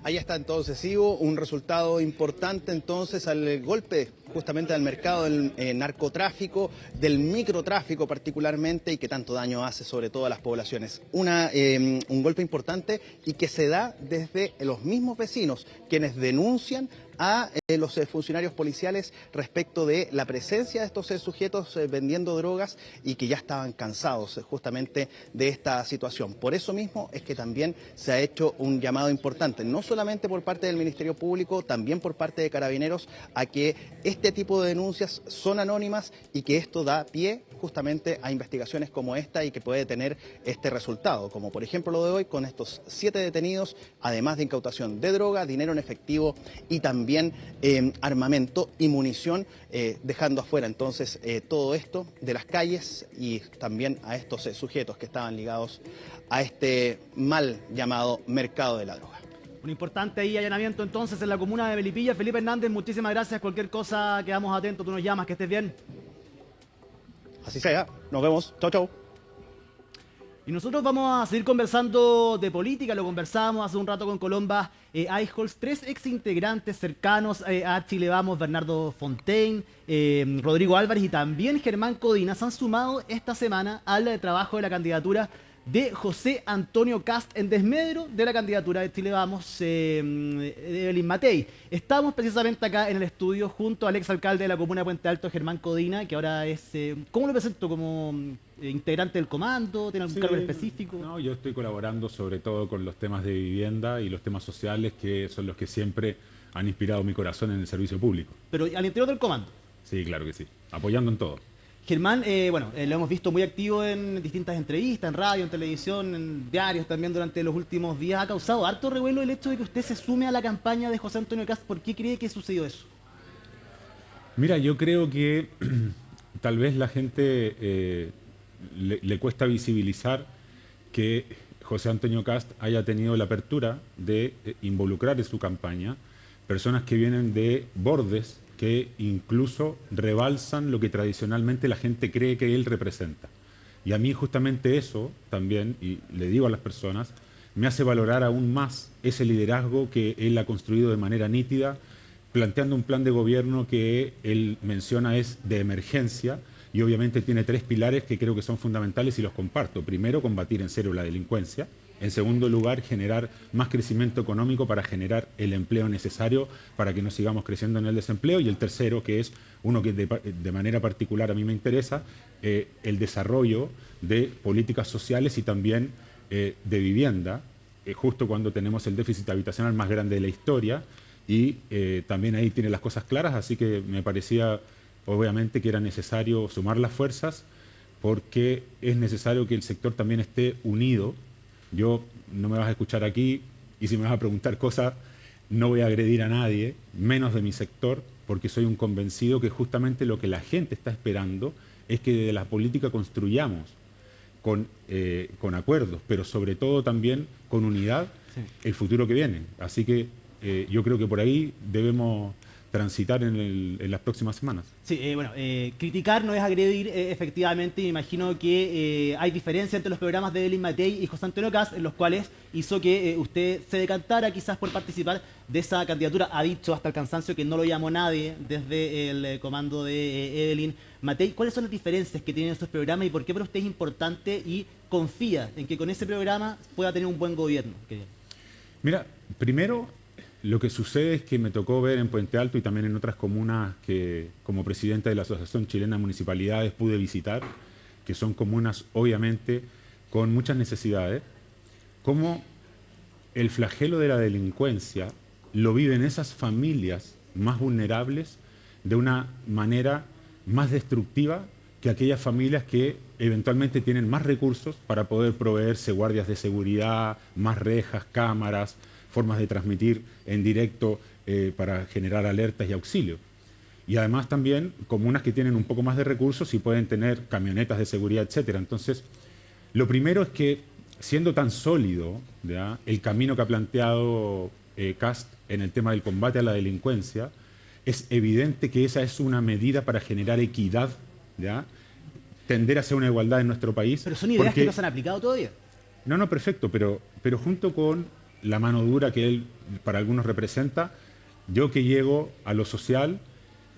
Ahí está entonces, Ivo, un resultado importante entonces al golpe justamente al mercado del narcotráfico, del microtráfico particularmente, y que tanto daño hace sobre todo a las poblaciones. Un golpe importante y que se da desde los mismos vecinos, quienes denuncian a los funcionarios policiales respecto de la presencia de estos sujetos vendiendo drogas y que ya estaban cansados justamente de esta situación. Por eso mismo es que también se ha hecho un llamado importante, no solamente por parte del Ministerio Público, también por parte de Carabineros, a que este tipo de denuncias son anónimas y que esto da pie justamente a investigaciones como esta y que puede tener este resultado, como por ejemplo lo de hoy con estos 7 detenidos, además de incautación de droga, dinero en efectivo y también armamento y munición, dejando afuera entonces todo esto de las calles y también a estos sujetos que estaban ligados a este mal llamado mercado de la droga. Un importante ahí allanamiento entonces en la comuna de Melipilla. Felipe Hernández, muchísimas gracias. Cualquier cosa, quedamos atentos, tú nos llamas, que estés bien. Así sea, nos vemos, chau chau. Y nosotros vamos a seguir conversando de política, lo conversábamos hace un rato con Colomba Eichholz, 3 exintegrantes cercanos a Chile Vamos, Bernardo Fontaine, Rodrigo Álvarez y también Germán Codina, se han sumado esta semana al trabajo de la candidatura de José Antonio Kast en desmedro de la candidatura de Chile Vamos de Evelyn Matei. Estamos precisamente acá en el estudio junto al exalcalde de la comuna de Puente Alto, Germán Codina, que ahora es, ¿cómo lo presento? ¿Como integrante del comando? ¿Tiene algún cargo específico? No, yo estoy colaborando sobre todo con los temas de vivienda y los temas sociales, que son los que siempre han inspirado mi corazón en el servicio público. Pero al interior del comando. Sí, claro que sí, apoyando en todo. Germán, lo hemos visto muy activo en distintas entrevistas, en radio, en televisión, en diarios también durante los últimos días. Ha causado harto revuelo el hecho de que usted se sume a la campaña de José Antonio Kast. ¿Por qué cree que sucedió eso? Mira, yo creo que tal vez la gente le cuesta visibilizar que José Antonio Kast haya tenido la apertura de involucrar en su campaña personas que vienen de bordes que incluso rebalsan lo que tradicionalmente la gente cree que él representa. Y a mí justamente eso también, y le digo a las personas, me hace valorar aún más ese liderazgo que él ha construido de manera nítida, planteando un plan de gobierno que él menciona es de emergencia y obviamente tiene 3 pilares que creo que son fundamentales y los comparto. Primero, combatir en serio la delincuencia. En segundo lugar, generar más crecimiento económico para generar el empleo necesario para que no sigamos creciendo en el desempleo. Y el tercero, que es uno que de manera particular a mí me interesa, el desarrollo de políticas sociales y también de vivienda, justo cuando tenemos el déficit habitacional más grande de la historia. Y también ahí tiene las cosas claras, así que me parecía obviamente que era necesario sumar las fuerzas porque es necesario que el sector también esté unido. Yo no me vas a escuchar aquí y si me vas a preguntar cosas no voy a agredir a nadie, menos de mi sector, porque soy un convencido que justamente lo que la gente está esperando es que de la política construyamos con acuerdos, pero sobre todo también con unidad el futuro que viene. Así que yo creo que por ahí debemos transitar en las próximas semanas. Sí, bueno, criticar no es agredir, efectivamente. Me imagino que hay diferencia entre los programas de Evelyn Matei y José Antonio Kast, en los cuales hizo que usted se decantara quizás por participar de esa candidatura. Ha dicho hasta el cansancio que no lo llamó nadie desde el comando de Evelyn Matei. ¿Cuáles son las diferencias que tienen estos programas y por qué para usted es importante y confía en que con ese programa pueda tener un buen gobierno? Mira, primero, lo que sucede es que me tocó ver en Puente Alto y también en otras comunas que como presidente de la Asociación Chilena de Municipalidades pude visitar, que son comunas obviamente con muchas necesidades, cómo el flagelo de la delincuencia lo viven esas familias más vulnerables de una manera más destructiva que aquellas familias que eventualmente tienen más recursos para poder proveerse guardias de seguridad, más rejas, cámaras, formas de transmitir en directo para generar alertas y auxilio. Y además también comunas que tienen un poco más de recursos y pueden tener camionetas de seguridad, etcétera. Entonces, lo primero es que, siendo tan sólido, ¿ya?, el camino que ha planteado Kast en el tema del combate a la delincuencia, es evidente que esa es una medida para generar equidad, ¿ya?, tender hacia una igualdad en nuestro país. Pero son ideas que no se han aplicado todavía. No, perfecto, pero junto con la mano dura que él para algunos representa, yo que llego a lo social,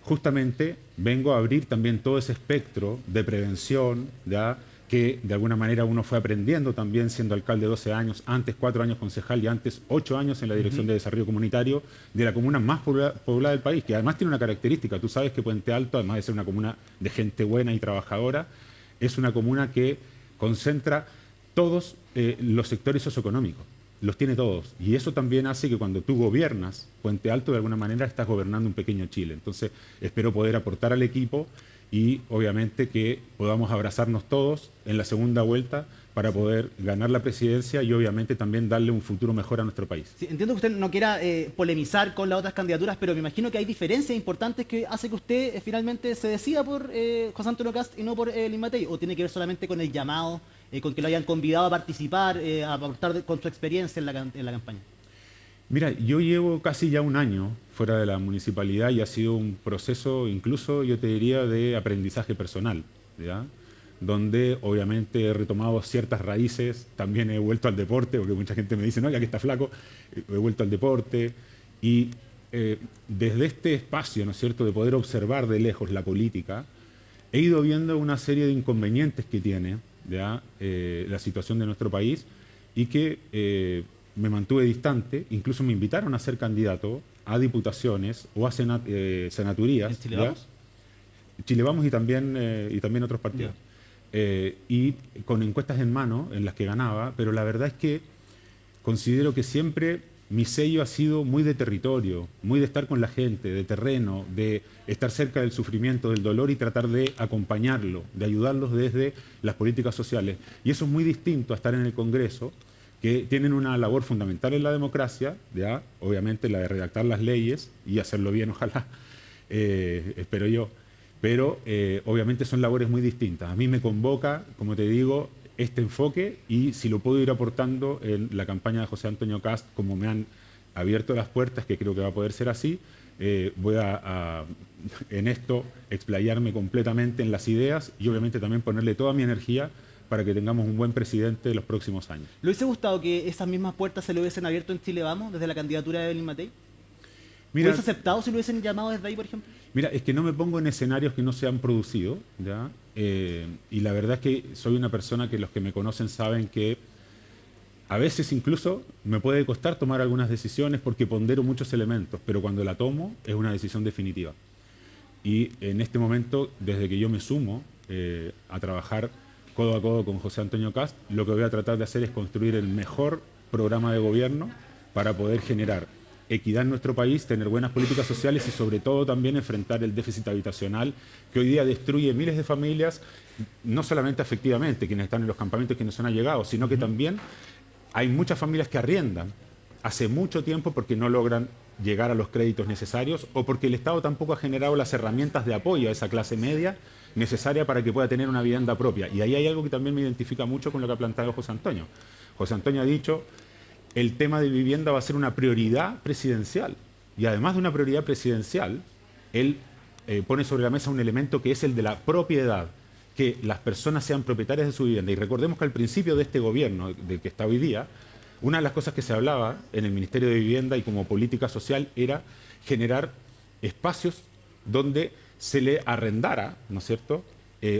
justamente vengo a abrir también todo ese espectro de prevención, ¿ya?, que de alguna manera uno fue aprendiendo también siendo alcalde 12 años, antes 4 años concejal y antes 8 años en la Dirección de Desarrollo Comunitario de la comuna más poblada del país, que además tiene una característica. Tú sabes que Puente Alto, además de ser una comuna de gente buena y trabajadora, es una comuna que concentra todos los sectores socioeconómicos. Los tiene todos. Y eso también hace que cuando tú gobiernas Puente Alto, de alguna manera estás gobernando un pequeño Chile. Entonces, espero poder aportar al equipo y obviamente que podamos abrazarnos todos en la segunda vuelta para poder ganar la presidencia y obviamente también darle un futuro mejor a nuestro país. Sí, entiendo que usted no quiera polemizar con las otras candidaturas, pero me imagino que hay diferencias importantes que hace que usted finalmente se decida por José Antonio Kast y no por Evelyn Matei, o tiene que ver solamente con el llamado, con que lo hayan convidado a participar, a aportar con su experiencia en la campaña. Mira, yo llevo casi ya un año fuera de la municipalidad y ha sido un proceso, incluso yo te diría, de aprendizaje personal, ¿ya?, donde obviamente he retomado ciertas raíces, también he vuelto al deporte, porque mucha gente me dice, no, ya que está flaco, he vuelto al deporte, y desde este espacio, ¿no es cierto?, de poder observar de lejos la política, he ido viendo una serie de inconvenientes que tiene, ¿ya?, la situación de nuestro país, y que me mantuve distante, incluso me invitaron a ser candidato a diputaciones o a senaturías. ¿En Chile Vamos? Chile Vamos y también otros partidos. Y con encuestas en mano en las que ganaba, pero la verdad es que considero que siempre mi sello ha sido muy de territorio, muy de estar con la gente, de terreno, de estar cerca del sufrimiento, del dolor y tratar de acompañarlo, de ayudarlos desde las políticas sociales. Y eso es muy distinto a estar en el Congreso, que tienen una labor fundamental en la democracia, ya, obviamente la de redactar las leyes y hacerlo bien, ojalá, espero yo, pero obviamente son labores muy distintas. A mí me convoca, como te digo, este enfoque y si lo puedo ir aportando en la campaña de José Antonio Kast, como me han abierto las puertas, que creo que va a poder ser así, voy en esto explayarme completamente en las ideas y obviamente también ponerle toda mi energía para que tengamos un buen presidente en los próximos años. ¿Le hubiese gustado que esas mismas puertas se le hubiesen abierto en Chile Vamos, desde la candidatura de Evelyn Matei? ¿Hubiese aceptado si lo hubiesen llamado desde ahí, por ejemplo? Mira, es que no me pongo en escenarios que no se han producido, ¿ya? Y la verdad es que soy una persona que los que me conocen saben que a veces incluso me puede costar tomar algunas decisiones porque pondero muchos elementos, pero cuando la tomo es una decisión definitiva. Y en este momento, desde que yo me sumo a trabajar codo a codo con José Antonio Kast, lo que voy a tratar de hacer es construir el mejor programa de gobierno para poder generar equidad en nuestro país, tener buenas políticas sociales y sobre todo también enfrentar el déficit habitacional que hoy día destruye miles de familias, no solamente afectivamente, quienes están en los campamentos, quienes son allegados, sino que también hay muchas familias que arriendan hace mucho tiempo porque no logran llegar a los créditos necesarios o porque el Estado tampoco ha generado las herramientas de apoyo a esa clase media necesaria para que pueda tener una vivienda propia. Y ahí hay algo que también me identifica mucho con lo que ha planteado José Antonio. José Antonio ha dicho, el tema de vivienda va a ser una prioridad presidencial. y además de una prioridad presidencial, él pone sobre la mesa un elemento que es el de la propiedad, que las personas sean propietarias de su vivienda. Y recordemos que al principio de este gobierno, del que está hoy día, una de las cosas que se hablaba en el Ministerio de Vivienda y como política social era generar espacios donde se le arrendara, ¿no es cierto?,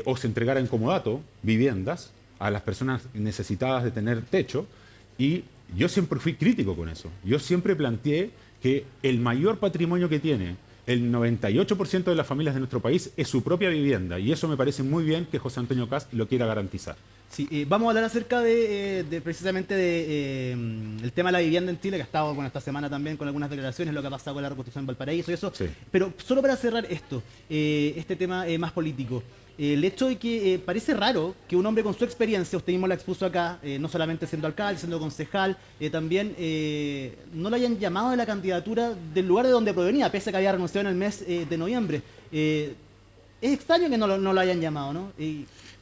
o se entregara en comodato viviendas a las personas necesitadas de tener techo. Y yo siempre fui crítico con eso. Yo siempre planteé que el mayor patrimonio que tiene el 98% de las familias de nuestro país es su propia vivienda, y eso me parece muy bien que José Antonio Kast lo quiera garantizar. Sí, vamos a hablar acerca de precisamente el tema de la vivienda en Chile, que ha estado esta semana también con algunas declaraciones, lo que ha pasado con la reconstrucción en Valparaíso y eso. Sí. Pero solo para cerrar esto, este tema más político, el hecho de que parece raro que un hombre con su experiencia, usted mismo la expuso acá, no solamente siendo alcalde, siendo concejal, también no lo hayan llamado de la candidatura del lugar de donde provenía, pese a que había renunciado en el mes de noviembre. Es extraño que no lo hayan llamado, ¿no?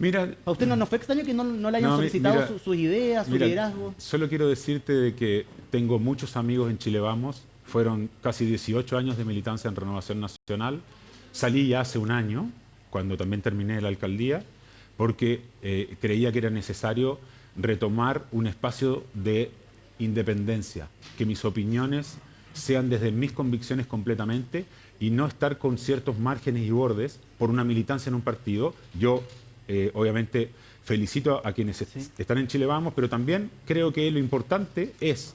Mira, ¿a usted no fue extraño que no le hayan solicitado sus ideas, su liderazgo? Solo quiero decirte de que tengo muchos amigos en Chile Vamos, fueron casi 18 años de militancia en Renovación Nacional, salí ya hace un año, cuando también terminé la alcaldía, porque creía que era necesario retomar un espacio de independencia, que mis opiniones sean desde mis convicciones completamente y no estar con ciertos márgenes y bordes por una militancia en un partido. Yo obviamente felicito a quienes están en Chile Vamos, pero también creo que lo importante es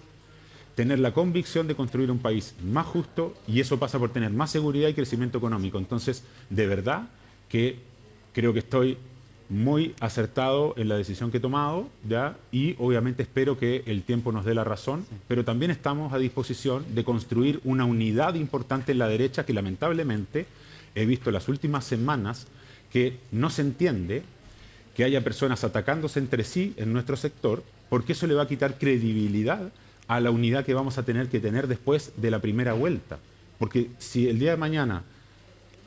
tener la convicción de construir un país más justo, y eso pasa por tener más seguridad y crecimiento económico. Entonces, de verdad que creo que estoy muy acertado en la decisión que he tomado, ¿ya? Y obviamente espero que el tiempo nos dé la razón, pero también estamos a disposición de construir una unidad importante en la derecha que lamentablemente he visto las últimas semanas que no se entiende que haya personas atacándose entre sí en nuestro sector, porque eso le va a quitar credibilidad a la unidad que vamos a tener que tener después de la primera vuelta. Porque si el día de mañana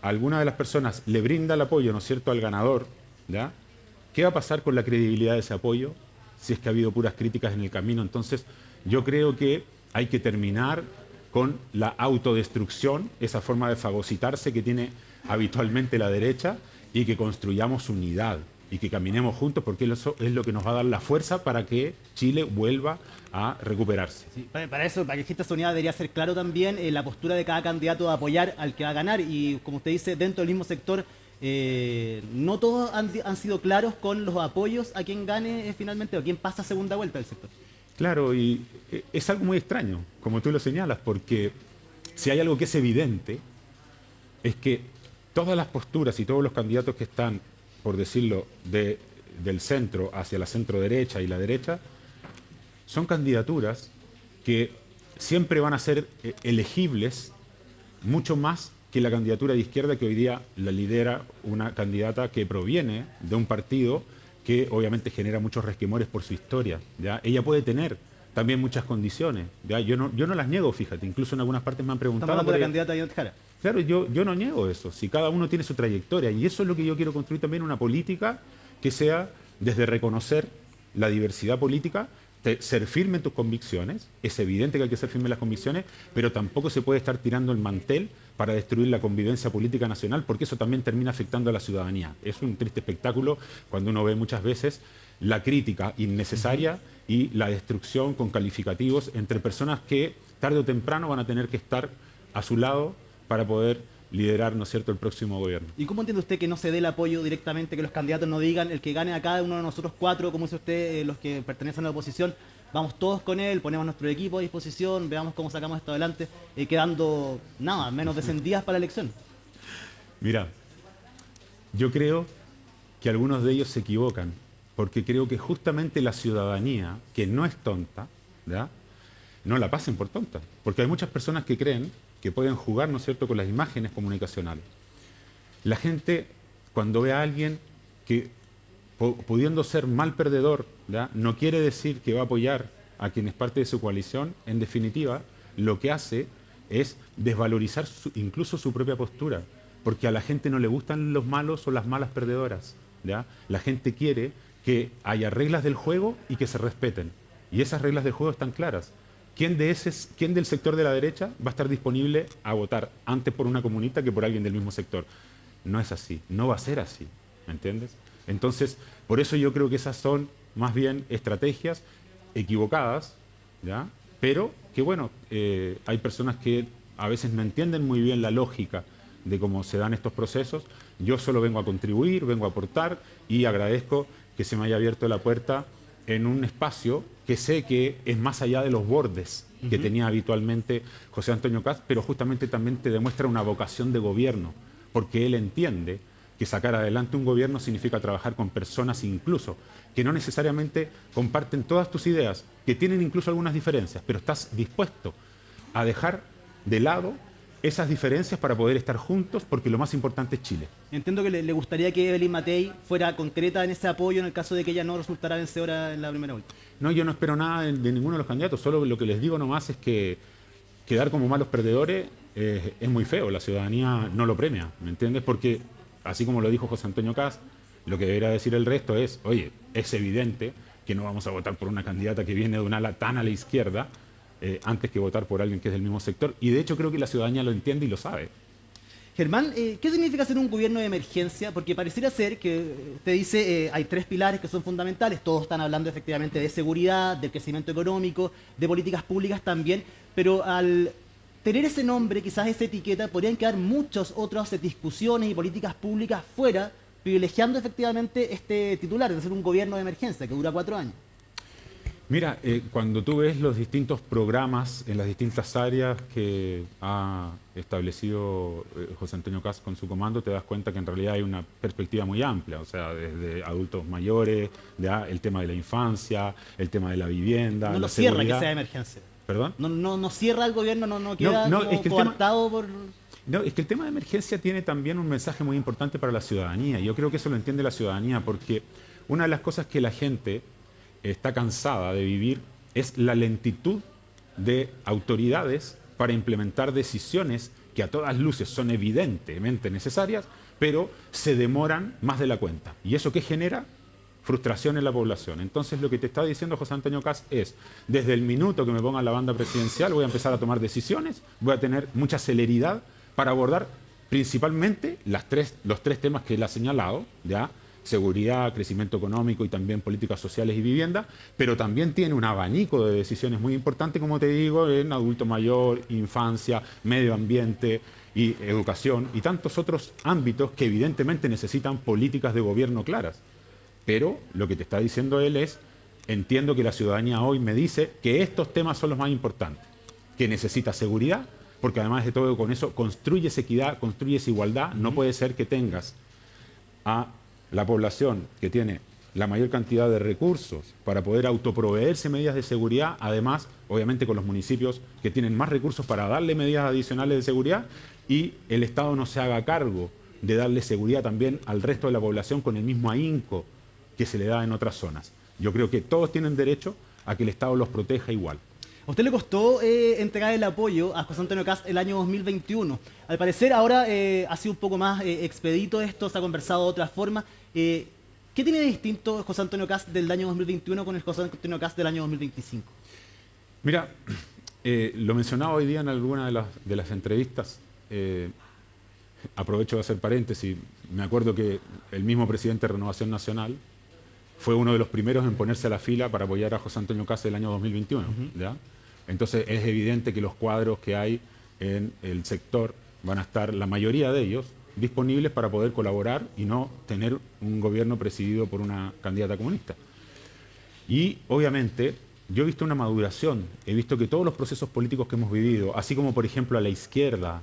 alguna de las personas le brinda el apoyo, ¿no es cierto?, al ganador, ¿ya?, ¿qué va a pasar con la credibilidad de ese apoyo si es que ha habido puras críticas en el camino? Entonces, yo creo que hay que terminar con la autodestrucción, esa forma de fagocitarse que tiene habitualmente la derecha, y que construyamos unidad y que caminemos juntos, porque eso es lo que nos va a dar la fuerza para que Chile vuelva a recuperarse. Sí, para eso, para que exista esa unidad, debería ser claro también la postura de cada candidato de apoyar al que va a ganar, y como usted dice, dentro del mismo sector, no todos han sido claros con los apoyos a quien gane finalmente, o quien pasa a segunda vuelta del sector. Claro, y es algo muy extraño, como tú lo señalas, porque si hay algo que es evidente, es que todas las posturas y todos los candidatos que están, por decirlo, del centro hacia la centro derecha y la derecha, son candidaturas que siempre van a ser elegibles mucho más que la candidatura de izquierda, que hoy día la lidera una candidata que proviene de un partido que obviamente genera muchos resquemores por su historia, ¿ya? Ella puede tener también muchas condiciones, ¿ya? Yo no las niego, fíjate, incluso en algunas partes me han preguntado... Estamos hablando de la candidata Janet Jara. Claro, yo no niego eso, si cada uno tiene su trayectoria, y eso es lo que yo quiero construir también, una política que sea desde reconocer la diversidad política, ser firme en tus convicciones. Es evidente que hay que ser firme en las convicciones, pero tampoco se puede estar tirando el mantel para destruir la convivencia política nacional, porque eso también termina afectando a la ciudadanía. Es un triste espectáculo cuando uno ve muchas veces la crítica innecesaria y la destrucción con calificativos entre personas que tarde o temprano van a tener que estar a su lado para poder liderar, ¿no es cierto?, el próximo gobierno. ¿Y cómo entiende usted que no se dé el apoyo directamente, que los candidatos no digan el que gane a cada uno de nosotros cuatro, como dice usted, los que pertenecen a la oposición, vamos todos con él, ponemos nuestro equipo a disposición, veamos cómo sacamos esto adelante, quedando nada, menos de 100 días para la elección? Mira, yo creo que algunos de ellos se equivocan, porque creo que justamente la ciudadanía, que no es tonta, ¿ya?, no la pasen por tonta, porque hay muchas personas que creen que pueden jugar, ¿no es cierto?, con las imágenes comunicacionales. La gente, cuando ve a alguien que, pudiendo ser mal perdedor, ¿ya?, no quiere decir que va a apoyar a quien es parte de su coalición, en definitiva, lo que hace es desvalorizar incluso su propia postura, porque a la gente no le gustan los malos o las malas perdedoras, ¿ya? La gente quiere que haya reglas del juego y que se respeten, y esas reglas del juego están claras. ¿quién del sector de la derecha va a estar disponible a votar antes por una comunista que por alguien del mismo sector? No es así, no va a ser así, ¿me entiendes? Entonces, por eso yo creo que esas son más bien estrategias equivocadas, ¿ya? Pero que bueno, hay personas que a veces no entienden muy bien la lógica de cómo se dan estos procesos. Yo solo vengo a contribuir, vengo a aportar y agradezco que se me haya abierto la puerta en un espacio que sé que es más allá de los bordes que tenía habitualmente José Antonio Kast, pero justamente también te demuestra una vocación de gobierno, porque él entiende que sacar adelante un gobierno significa trabajar con personas incluso que no necesariamente comparten todas tus ideas, que tienen incluso algunas diferencias, pero estás dispuesto a dejar de lado esas diferencias para poder estar juntos, porque lo más importante es Chile. Entiendo que le gustaría que Evelyn Matei fuera concreta en ese apoyo en el caso de que ella no resultara vencedora en la primera vuelta. No, yo no espero nada de ninguno de los candidatos, solo lo que les digo nomás es que quedar como malos perdedores es muy feo, la ciudadanía no lo premia, ¿me entiendes? Porque, así como lo dijo José Antonio Kast, lo que debería decir el resto es, oye, es evidente que no vamos a votar por una candidata que viene de un ala tan a la izquierda, antes que votar por alguien que es del mismo sector. Y de hecho creo que la ciudadanía lo entiende y lo sabe. Germán, ¿qué significa ser un gobierno de emergencia? Porque pareciera ser que te dice hay tres pilares que son fundamentales. Todos están hablando efectivamente de seguridad, del crecimiento económico, de políticas públicas también. Pero al tener ese nombre, quizás esa etiqueta, podrían quedar muchas otras discusiones y políticas públicas fuera, privilegiando efectivamente este titular de ser un gobierno de emergencia que dura 4 años. Mira, cuando tú ves los distintos programas en las distintas áreas que ha establecido José Antonio Kast con su comando, te das cuenta que en realidad hay una perspectiva muy amplia, o sea, desde adultos mayores, el tema de la infancia, el tema de la vivienda, no la lo cierra seguridad. que sea emergencia. ¿Perdón? No cierra el gobierno, no queda es que coartado por... No, es que el tema de emergencia tiene también un mensaje muy importante para la ciudadanía. Yo creo que eso lo entiende la ciudadanía, porque una de las cosas que la gente está cansada de vivir es la lentitud de autoridades para implementar decisiones que a todas luces son evidentemente necesarias, pero se demoran más de la cuenta. ¿Y eso qué genera? Frustración en la población. Entonces lo que te está diciendo José Antonio Kast es, desde el minuto que me ponga la banda presidencial voy a empezar a tomar decisiones, voy a tener mucha celeridad para abordar principalmente los tres temas que él ha señalado, ¿ya? Seguridad, crecimiento económico y también políticas sociales y vivienda, pero también tiene un abanico de decisiones muy importantes, como te digo, en adulto mayor, infancia, medio ambiente y educación y tantos otros ámbitos que evidentemente necesitan políticas de gobierno claras. Pero lo que te está diciendo él es, entiendo que la ciudadanía hoy me dice que estos temas son los más importantes, que necesita seguridad, porque además de todo con eso construyes equidad, construyes igualdad. No puede ser que tengas a la población que tiene la mayor cantidad de recursos para poder autoproveerse medidas de seguridad, además, obviamente, con los municipios que tienen más recursos para darle medidas adicionales de seguridad, y el Estado no se haga cargo de darle seguridad también al resto de la población con el mismo ahínco que se le da en otras zonas. Yo creo que todos tienen derecho a que el Estado los proteja igual. ¿A usted le costó entregar el apoyo a José Antonio Kast el año 2021? Al parecer ahora ha sido un poco más expedito esto, se ha conversado de otra forma. ¿Qué tiene de distinto José Antonio Kast del año 2021 con el José Antonio Kast del año 2025? Mira, lo mencionaba hoy día en alguna de las entrevistas. Aprovecho de hacer paréntesis. Me acuerdo que el mismo presidente de Renovación Nacional fue uno de los primeros en ponerse a la fila para apoyar a José Antonio Kast el año 2021. ¿Ya? Entonces es evidente que los cuadros que hay en el sector van a estar, la mayoría de ellos, disponibles para poder colaborar y no tener un gobierno presidido por una candidata comunista. Y obviamente yo he visto una maduración, he visto que todos los procesos políticos que hemos vivido, así como por ejemplo a la izquierda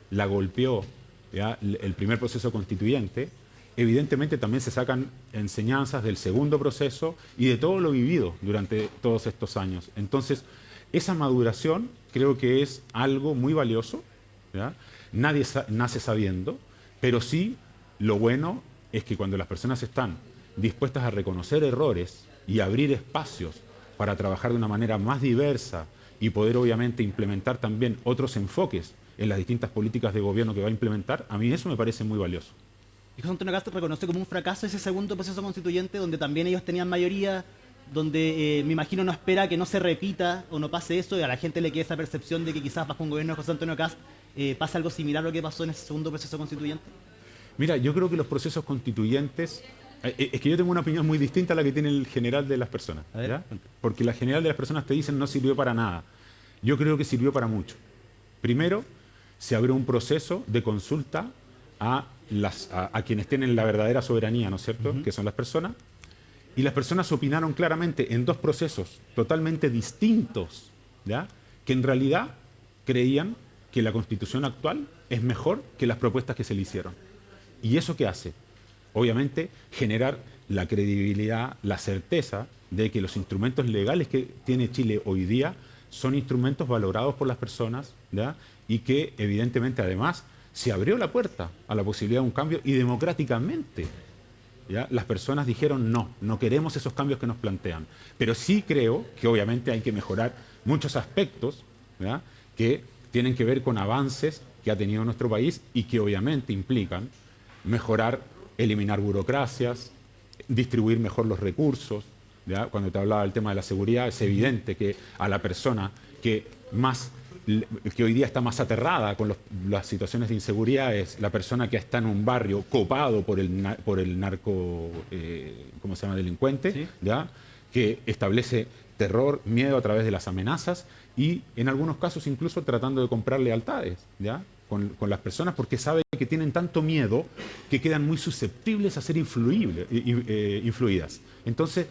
la golpeó, ¿ya?, el primer proceso constituyente, evidentemente también se sacan enseñanzas del segundo proceso y de todo lo vivido durante todos estos años. Entonces, esa maduración creo que es algo muy valioso, ¿ya? Nadie nace sabiendo, pero sí lo bueno es que cuando las personas están dispuestas a reconocer errores y abrir espacios para trabajar de una manera más diversa y poder obviamente implementar también otros enfoques en las distintas políticas de gobierno que va a implementar, a mí eso me parece muy valioso. Y José Antonio Kast reconoce como un fracaso ese segundo proceso constituyente donde también ellos tenían mayoría donde me imagino no espera que no se repita o no pase eso y a la gente le quede esa percepción de que quizás bajo un gobierno de José Antonio Kast pase algo similar a lo que pasó en ese segundo proceso constituyente? Mira, yo creo que los procesos constituyentes... Es que yo tengo una opinión muy distinta a la que tiene el general de las personas, ¿ya? Porque la general de las personas te dicen no sirvió para nada. Yo creo que sirvió para mucho. Primero, se abrió un proceso de consulta a quienes tienen la verdadera soberanía, ¿no es cierto?, que son las personas. Y las personas opinaron claramente en dos procesos totalmente distintos, ¿ya?, que en realidad creían que la Constitución actual es mejor que las propuestas que se le hicieron. ¿Y eso qué hace? Obviamente, generar la credibilidad, la certeza de que los instrumentos legales que tiene Chile hoy día son instrumentos valorados por las personas, ¿ya?, y que evidentemente además se abrió la puerta a la posibilidad de un cambio y democráticamente, ¿ya?, las personas dijeron no queremos esos cambios que nos plantean. Pero sí creo que obviamente hay que mejorar muchos aspectos, ¿ya?, que tienen que ver con avances que ha tenido nuestro país y que obviamente implican mejorar, eliminar burocracias, distribuir mejor los recursos, ¿ya? Cuando te hablaba del tema de la seguridad, es evidente que a la persona que hoy día está más aterrada con las situaciones de inseguridad es la persona que está en un barrio copado por el narco, ¿cómo se llama?, delincuente, ¿sí?, ¿ya?, que establece terror, miedo a través de las amenazas y en algunos casos incluso tratando de comprar lealtades, ¿ya?, con las personas porque sabe que tienen tanto miedo que quedan muy susceptibles a ser influidas. Entonces,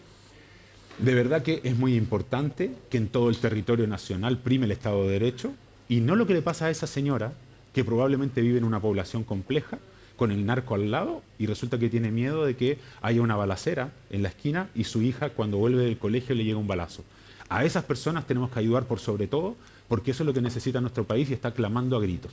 de verdad que es muy importante que en todo el territorio nacional prime el Estado de Derecho y no lo que le pasa a esa señora que probablemente vive en una población compleja con el narco al lado y resulta que tiene miedo de que haya una balacera en la esquina y su hija cuando vuelve del colegio le llega un balazo. A esas personas tenemos que ayudar por sobre todo porque eso es lo que necesita nuestro país y está clamando a gritos.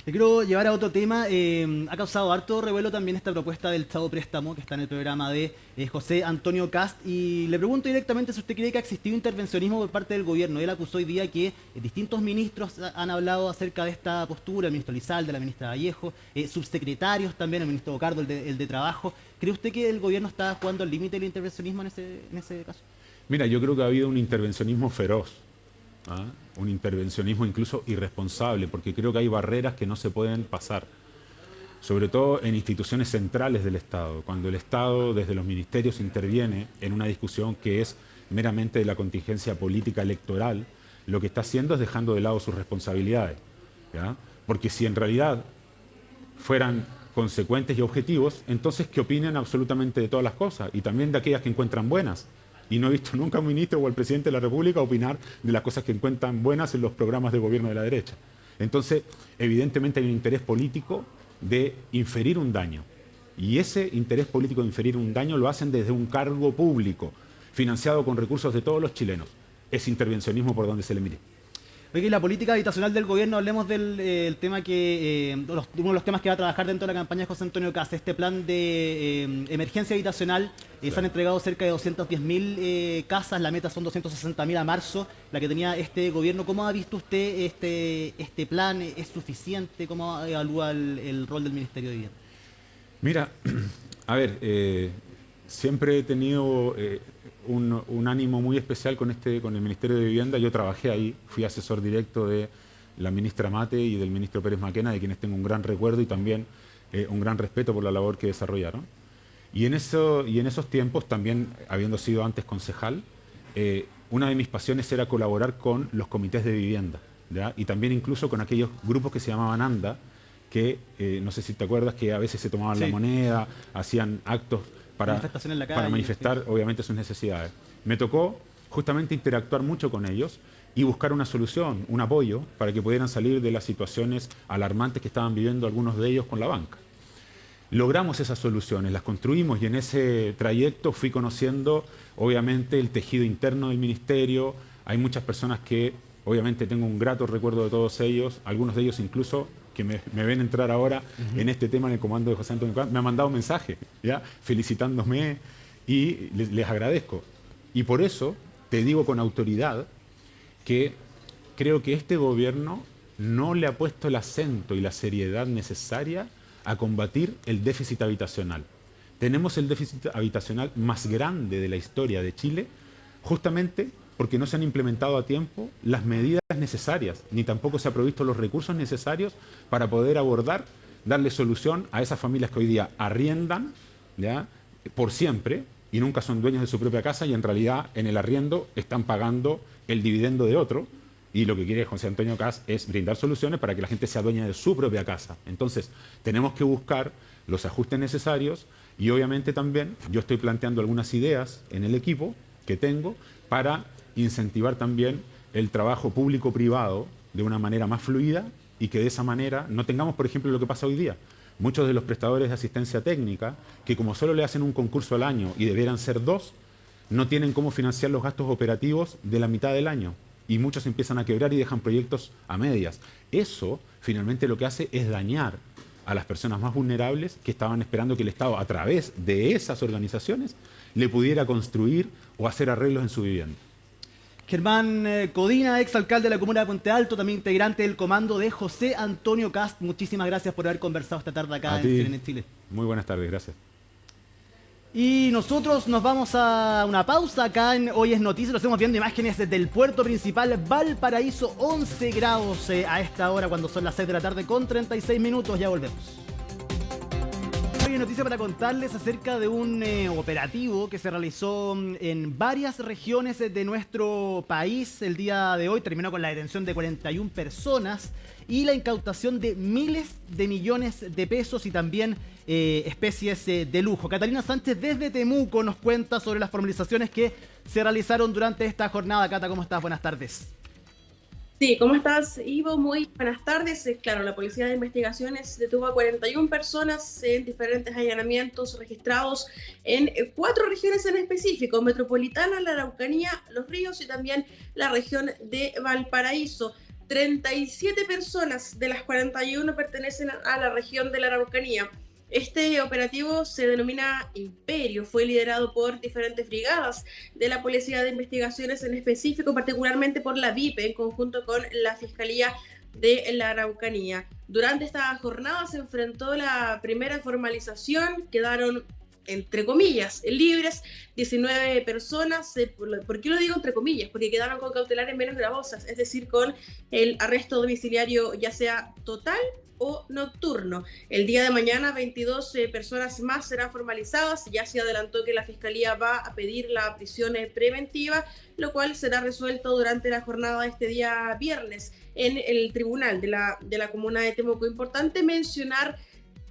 Le quiero llevar a otro tema. Ha causado harto revuelo también esta propuesta del Chavo Préstamo que está en el programa de José Antonio Kast y le pregunto directamente si usted cree que ha existido intervencionismo por parte del gobierno. Él acusó hoy día que distintos ministros han hablado acerca de esta postura, el ministro Lizalde, la ministra Vallejo, subsecretarios también, el ministro Bocardo, el de Trabajo. ¿Cree usted que el gobierno está jugando al límite del intervencionismo en ese caso? Mira, yo creo que ha habido un intervencionismo feroz. Un intervencionismo incluso irresponsable, porque creo que hay barreras que no se pueden pasar, sobre todo en instituciones centrales del Estado, cuando el Estado desde los ministerios interviene en una discusión que es meramente de la contingencia política electoral, lo que está haciendo es dejando de lado sus responsabilidades, ¿ya? Porque si en realidad fueran consecuentes y objetivos, entonces que opinen absolutamente de todas las cosas y también de aquellas que encuentran buenas. Y no he visto nunca a un ministro o al presidente de la República opinar de las cosas que encuentran buenas en los programas de gobierno de la derecha. Entonces, evidentemente hay un interés político de inferir un daño. Y ese interés político de inferir un daño lo hacen desde un cargo público, financiado con recursos de todos los chilenos. Es intervencionismo por donde se le mire. Oye, la política habitacional del gobierno, hablemos del tema que uno de los temas que va a trabajar dentro de la campaña de José Antonio Kast, este plan de emergencia habitacional. Claro. Se han entregado cerca de 210.000 casas, la meta son 260.000 a marzo, la que tenía este gobierno. ¿Cómo ha visto usted este plan? ¿Es suficiente? ¿Cómo evalúa el rol del Ministerio de Vivienda? Mira, a ver, siempre he tenido un ánimo muy especial con el Ministerio de Vivienda. Yo trabajé ahí, fui asesor directo de la ministra Mate y del ministro Pérez Maquena, de quienes tengo un gran recuerdo y también un gran respeto por la labor que desarrollaron. Y en esos tiempos, también habiendo sido antes concejal, una de mis pasiones era colaborar con los comités de vivienda, ¿ya? Y también incluso con aquellos grupos que se llamaban ANDA, que no sé si te acuerdas que a veces se tomaban la moneda, hacían actos para manifestar, obviamente, sus necesidades. Me tocó justamente interactuar mucho con ellos y buscar una solución, un apoyo, para que pudieran salir de las situaciones alarmantes que estaban viviendo algunos de ellos con la banca. Logramos esas soluciones, las construimos y en ese trayecto fui conociendo, obviamente, el tejido interno del ministerio. Hay muchas personas que, obviamente, tengo un grato recuerdo de todos ellos, algunos de ellos incluso que me ven entrar ahora en este tema en el comando de José Antonio Kast, me han mandado un mensaje, ¿ya?, felicitándome y les agradezco. Y por eso te digo con autoridad que creo que este gobierno no le ha puesto el acento y la seriedad necesaria a combatir el déficit habitacional. Tenemos el déficit habitacional más grande de la historia de Chile justamente porque no se han implementado a tiempo las medidas necesarias, ni tampoco se han provisto los recursos necesarios para poder abordar, darle solución a esas familias que hoy día arriendan, ¿ya?, por siempre, y nunca son dueños de su propia casa, y en realidad en el arriendo están pagando el dividendo de otro, y lo que quiere José Antonio Kast es brindar soluciones para que la gente sea dueña de su propia casa. Entonces, tenemos que buscar los ajustes necesarios, y obviamente también yo estoy planteando algunas ideas en el equipo que tengo para incentivar también el trabajo público-privado de una manera más fluida, y que de esa manera no tengamos, por ejemplo, lo que pasa hoy día. Muchos de los prestadores de asistencia técnica, que como solo le hacen un concurso al año y debieran ser 2, no tienen cómo financiar los gastos operativos de la mitad del año. Y muchos empiezan a quebrar y dejan proyectos a medias. Eso finalmente lo que hace es dañar a las personas más vulnerables que estaban esperando que el Estado, a través de esas organizaciones, le pudiera construir o hacer arreglos en su vivienda. Germán Codina, exalcalde de la comuna de Puente Alto, también integrante del comando de José Antonio Kast. Muchísimas gracias por haber conversado esta tarde acá en CNN Chile. Muy buenas tardes, gracias. Y nosotros nos vamos a una pausa acá en Hoy es Noticia. Lo hacemos viendo imágenes desde el puerto principal Valparaíso, 11 grados a esta hora cuando son las 6 de la tarde con 36 minutos. Ya volvemos. Hoy hay noticia para contarles acerca de un operativo que se realizó en varias regiones de nuestro país el día de hoy. Terminó con la detención de 41 personas y la incautación de miles de millones de pesos y también especies de lujo. Catalina Sánchez desde Temuco nos cuenta sobre las formalizaciones que se realizaron durante esta jornada. Cata, ¿cómo estás? Buenas tardes. Sí, ¿cómo estás, Ivo? Muy buenas tardes. Claro, la Policía de Investigaciones detuvo a 41 personas en diferentes allanamientos registrados en 4 regiones en específico: Metropolitana, la Araucanía, Los Ríos y también la región de Valparaíso. 37 personas de las 41 pertenecen a la región de la Araucanía. Este operativo se denomina Imperio, fue liderado por diferentes brigadas de la Policía de Investigaciones, en específico, particularmente por la VIPE, en conjunto con la Fiscalía de la Araucanía. Durante esta jornada se enfrentó la primera formalización, quedaron, entre comillas, libres 19 personas. ¿Por qué lo digo entre comillas? Porque quedaron con cautelares menos gravosas, es decir, con el arresto domiciliario ya sea total o nocturno. El día de mañana 22 personas más serán formalizadas. Ya se adelantó que la Fiscalía va a pedir la prisión preventiva, lo cual será resuelto durante la jornada de este día viernes en el tribunal de la comuna de Temuco. Importante mencionar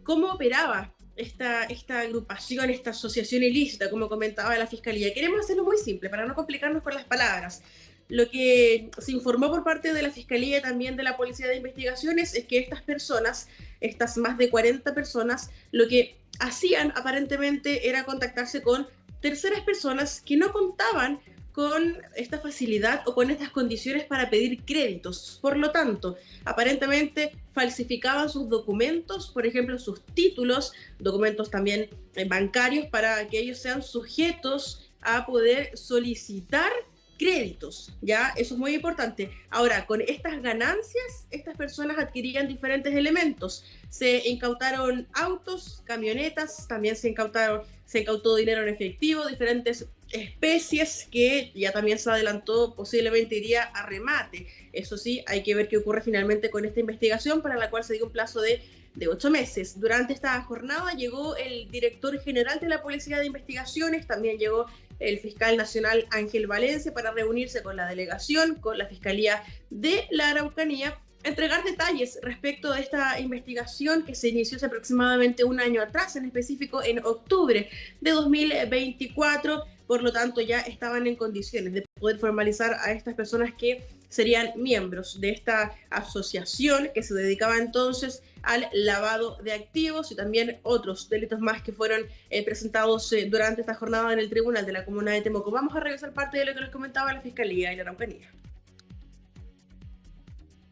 cómo operaba esta agrupación, esta asociación ilícita, como comentaba la Fiscalía. Queremos hacerlo muy simple para no complicarnos con las palabras. Lo que se informó por parte de la Fiscalía y también de la Policía de Investigaciones es que estas personas, estas más de 40 personas, lo que hacían aparentemente era contactarse con terceras personas que no contaban con esta facilidad o con estas condiciones para pedir créditos. Por lo tanto, aparentemente falsificaban sus documentos, por ejemplo, sus títulos, documentos también bancarios, para que ellos sean sujetos a poder solicitar créditos, ¿ya? Eso es muy importante. Ahora, con estas ganancias, estas personas adquirían diferentes elementos. Se incautaron autos, camionetas, también se incautó dinero en efectivo, diferentes especies que ya también se adelantó posiblemente iría a remate. Eso sí, hay que ver qué ocurre finalmente con esta investigación, para la cual se dio un plazo de 8 meses. Durante esta jornada llegó el director general de la Policía de Investigaciones, también llegó el fiscal nacional Ángel Valencia para reunirse con la delegación, con la Fiscalía de la Araucanía, entregar detalles respecto de esta investigación que se inició hace aproximadamente un año atrás, en específico en octubre de 2024. Por lo tanto, ya estaban en condiciones de poder formalizar a estas personas que serían miembros de esta asociación que se dedicaba entonces al lavado de activos y también otros delitos más que fueron presentados durante esta jornada en el tribunal de la comuna de Temuco. Vamos a revisar parte de lo que nos comentaba la Fiscalía y la Araucanía.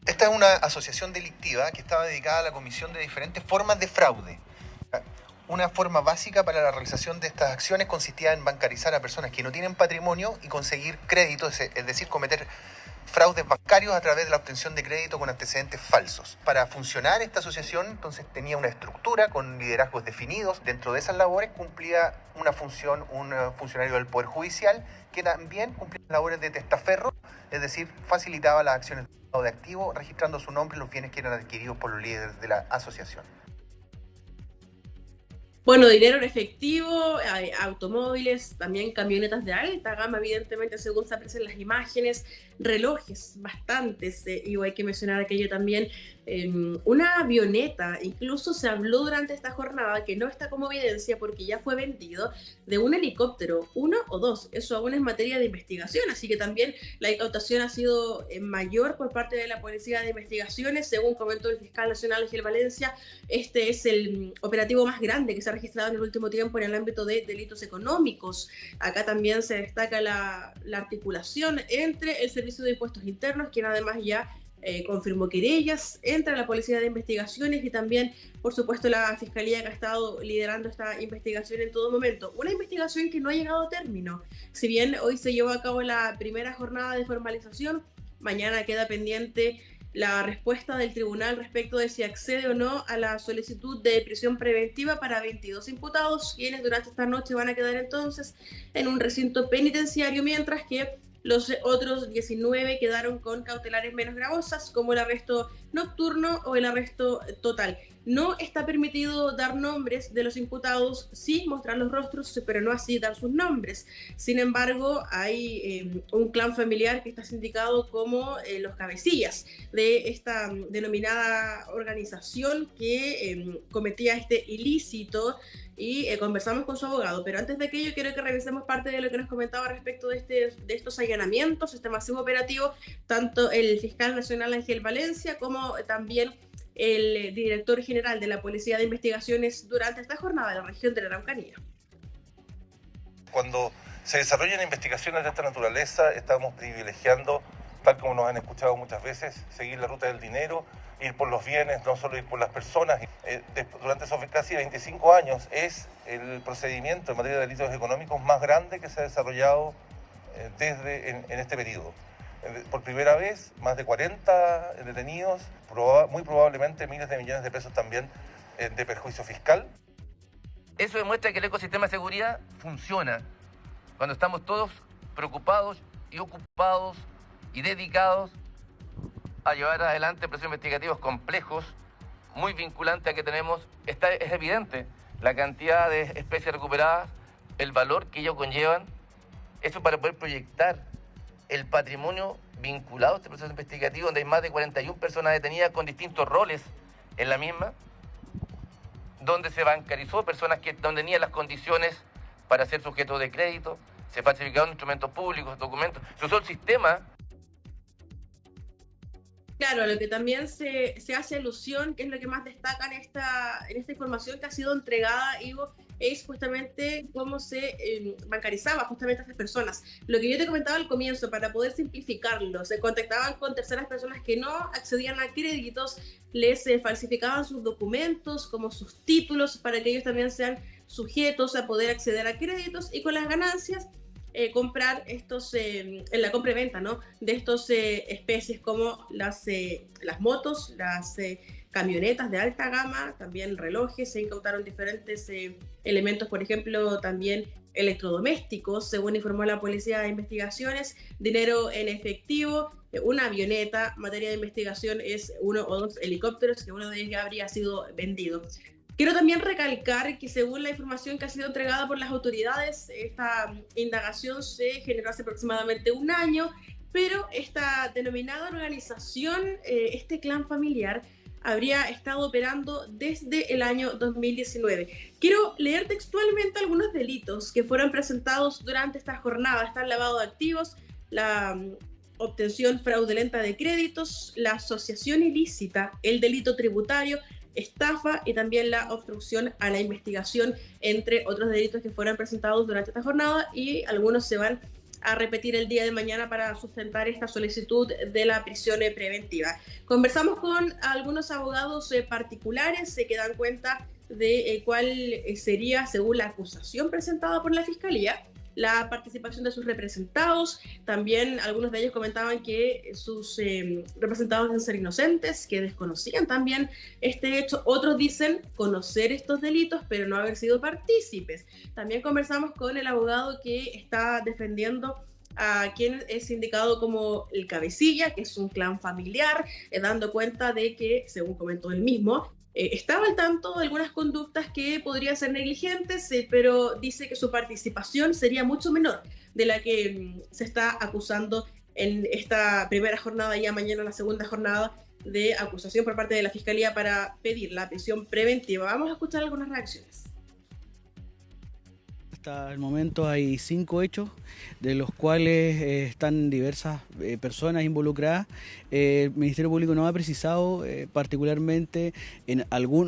Esta es una asociación delictiva que estaba dedicada a la comisión de diferentes formas de fraude. Una forma básica para la realización de estas acciones consistía en bancarizar a personas que no tienen patrimonio y conseguir créditos, es decir, cometer fraudes bancarios a través de la obtención de crédito con antecedentes falsos. Para funcionar esta asociación, entonces tenía una estructura con liderazgos definidos. Dentro de esas labores cumplía una función un funcionario del Poder Judicial que también cumplía labores de testaferro, es decir, facilitaba las acciones de activo registrando su nombre y los bienes que eran adquiridos por los líderes de la asociación. Bueno, dinero en efectivo, automóviles, también camionetas de alta gama, evidentemente, según se aprecian las imágenes, relojes, bastantes, y hay que mencionar aquello también, una avioneta, incluso se habló durante esta jornada, que no está como evidencia porque ya fue vendido, de un helicóptero, 1 o 2, eso aún es materia de investigación, así que también la incautación ha sido mayor por parte de la Policía de Investigaciones, según comentó el fiscal nacional Ángel Valencia. Este es el operativo más grande que se ha registrado en el último tiempo en el ámbito de delitos económicos. Acá también se destaca la articulación entre el Servicio de Impuestos Internos, quien además ya confirmó querellas, entre la Policía de Investigaciones y también, por supuesto, la Fiscalía, que ha estado liderando esta investigación en todo momento. Una investigación que no ha llegado a término. Si bien hoy se llevó a cabo la primera jornada de formalización, mañana queda pendiente la respuesta del tribunal respecto de si accede o no a la solicitud de prisión preventiva para 22 imputados, quienes durante esta noche van a quedar entonces en un recinto penitenciario, mientras que los otros 19 quedaron con cautelares menos gravosas, como el arresto nocturno o el arresto total. No está permitido dar nombres de los imputados, sí mostrar los rostros, pero no así dar sus nombres. Sin embargo, hay un clan familiar que está sindicado como los cabecillas de esta denominada organización que cometía este ilícito, y conversamos con su abogado. Pero antes de aquello, quiero que revisemos parte de lo que nos comentaba respecto de estos allanamientos, este masivo operativo, tanto el fiscal nacional Ángel Valencia como también el director general de la Policía de Investigaciones durante esta jornada de la región de la Araucanía. Cuando se desarrollan investigaciones de esta naturaleza, estamos privilegiando, tal como nos han escuchado muchas veces, seguir la ruta del dinero, ir por los bienes, no solo ir por las personas. Durante esos casi 25 años es el procedimiento en materia de delitos económicos más grande que se ha desarrollado en este periodo. Por primera vez, más de 40 detenidos, muy probablemente miles de millones de pesos también de perjuicio fiscal. Eso demuestra que el ecosistema de seguridad funciona cuando estamos todos preocupados y ocupados y dedicados a llevar adelante procesos investigativos complejos, muy vinculantes a que tenemos. Es evidente la cantidad de especies recuperadas, el valor que ellos conllevan, eso para poder proyectar el patrimonio vinculado a este proceso investigativo, donde hay más de 41 personas detenidas con distintos roles en la misma, donde se bancarizó personas que no tenían las condiciones para ser sujetos de crédito, se falsificaron instrumentos públicos, documentos, se usó el sistema. Claro, a lo que también se hace alusión, que es lo que más destaca en esta información que ha sido entregada, Ivo, es justamente cómo se bancarizaba justamente a estas personas. Lo que yo te comentaba al comienzo, para poder simplificarlo, se contactaban con terceras personas que no accedían a créditos, les falsificaban sus documentos, como sus títulos, para que ellos también sean sujetos a poder acceder a créditos, y con las ganancias comprar estos, en la compra y venta, ¿no?, de estos especies como las motos, las camionetas de alta gama, también relojes. Se incautaron diferentes elementos, por ejemplo, también electrodomésticos, según informó la Policía de Investigaciones, dinero en efectivo, una avioneta. Materia de investigación es 1 o 2 helicópteros, que uno de ellos ya habría sido vendido. Quiero también recalcar que, según la información que ha sido entregada por las autoridades, esta indagación se generó hace aproximadamente un año, pero esta denominada organización, este clan familiar, habría estado operando desde el año 2019. Quiero leer textualmente algunos delitos que fueron presentados durante esta jornada. Está el lavado de activos, la obtención fraudulenta de créditos, la asociación ilícita, el delito tributario, estafa y también la obstrucción a la investigación, entre otros delitos que fueron presentados durante esta jornada, y algunos se van a repetir el día de mañana para sustentar esta solicitud de la prisión preventiva. Conversamos con algunos abogados particulares que dan cuenta de cuál sería, según la acusación presentada por la Fiscalía, la participación de sus representados. También algunos de ellos comentaban que sus representados deben ser inocentes, que desconocían también este hecho. Otros dicen conocer estos delitos, pero no haber sido partícipes. También conversamos con el abogado que está defendiendo a quien es indicado como el cabecilla, que es un clan familiar, dando cuenta de que, según comentó él mismo, estaba al tanto de algunas conductas que podrían ser negligentes, pero dice que su participación sería mucho menor de la que se está acusando en esta primera jornada, ya mañana la segunda jornada de acusación por parte de la Fiscalía para pedir la prisión preventiva. Vamos a escuchar algunas reacciones. Hasta el momento hay 5 hechos, de los cuales están diversas personas involucradas. El Ministerio Público no ha precisado particularmente en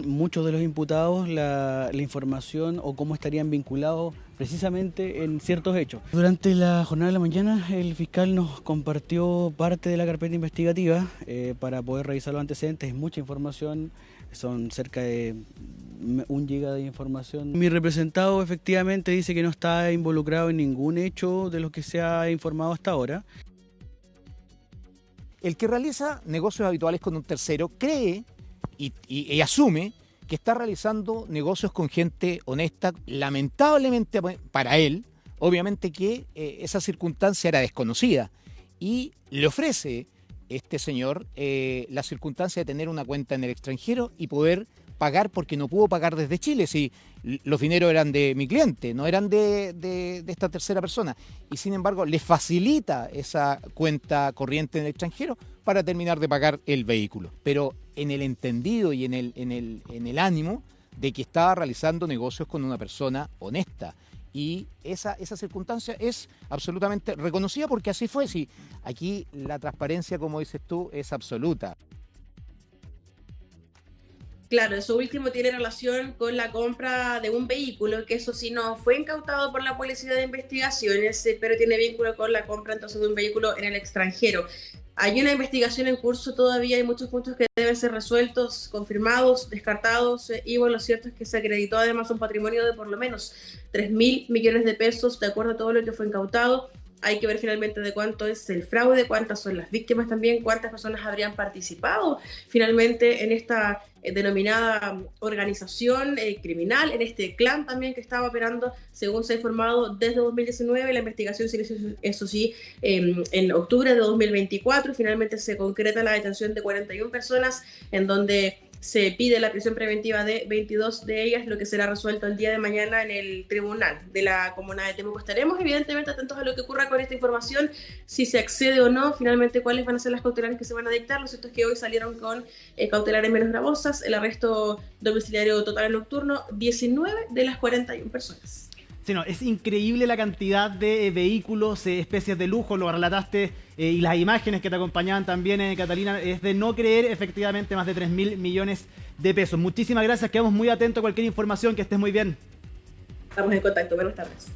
muchos de los imputados la información o cómo estarían vinculados precisamente en ciertos hechos. Durante la jornada de la mañana el fiscal nos compartió parte de la carpeta investigativa para poder revisar los antecedentes. Es mucha información, son cerca de 1 giga de información. Mi representado efectivamente dice que no está involucrado en ningún hecho de los que se ha informado hasta ahora. El que realiza negocios habituales con un tercero cree y asume que está realizando negocios con gente honesta. Lamentablemente para él, obviamente que esa circunstancia era desconocida y le ofrece este señor la circunstancia de tener una cuenta en el extranjero y poder pagar, porque no pudo pagar desde Chile, si los dineros eran de mi cliente, no eran de esta tercera persona, y sin embargo le facilita esa cuenta corriente en el extranjero para terminar de pagar el vehículo, pero en el entendido y en el ánimo de que estaba realizando negocios con una persona honesta. Y esa circunstancia es absolutamente reconocida porque así fue. Sí, aquí la transparencia, como dices tú, es absoluta. Claro, eso último tiene relación con la compra de un vehículo, que eso sí no fue incautado por la Policía de Investigaciones, pero tiene vínculo con la compra entonces de un vehículo en el extranjero. Hay una investigación en curso todavía, hay muchos puntos que deben ser resueltos, confirmados, descartados, y bueno, lo cierto es que se acreditó además un patrimonio de por lo menos 3.000 millones de pesos, de acuerdo a todo lo que fue incautado. Hay que ver finalmente de cuánto es el fraude, cuántas son las víctimas también, cuántas personas habrían participado finalmente en esta denominada organización criminal, en este clan también que estaba operando, según se ha informado, desde 2019. La investigación se inició, eso sí, en octubre de 2024. Finalmente se concreta la detención de 41 personas, en donde se pide la prisión preventiva de 22 de ellas, lo que será resuelto el día de mañana en el tribunal de la comuna de Temuco. Estaremos evidentemente atentos a lo que ocurra con esta información, si se accede o no, finalmente cuáles van a ser las cautelares que se van a dictar. Lo cierto es que hoy salieron con cautelares menos gravosas, el arresto domiciliario total en nocturno, 19 de las 41 personas. Sí, no, es increíble la cantidad de vehículos, especies de lujo, lo relataste, y las imágenes que te acompañaban también, Catalina, es de no creer efectivamente más de 3.000 millones de pesos. Muchísimas gracias, quedamos muy atentos a cualquier información, que estés muy bien. Estamos en contacto, buenas tardes.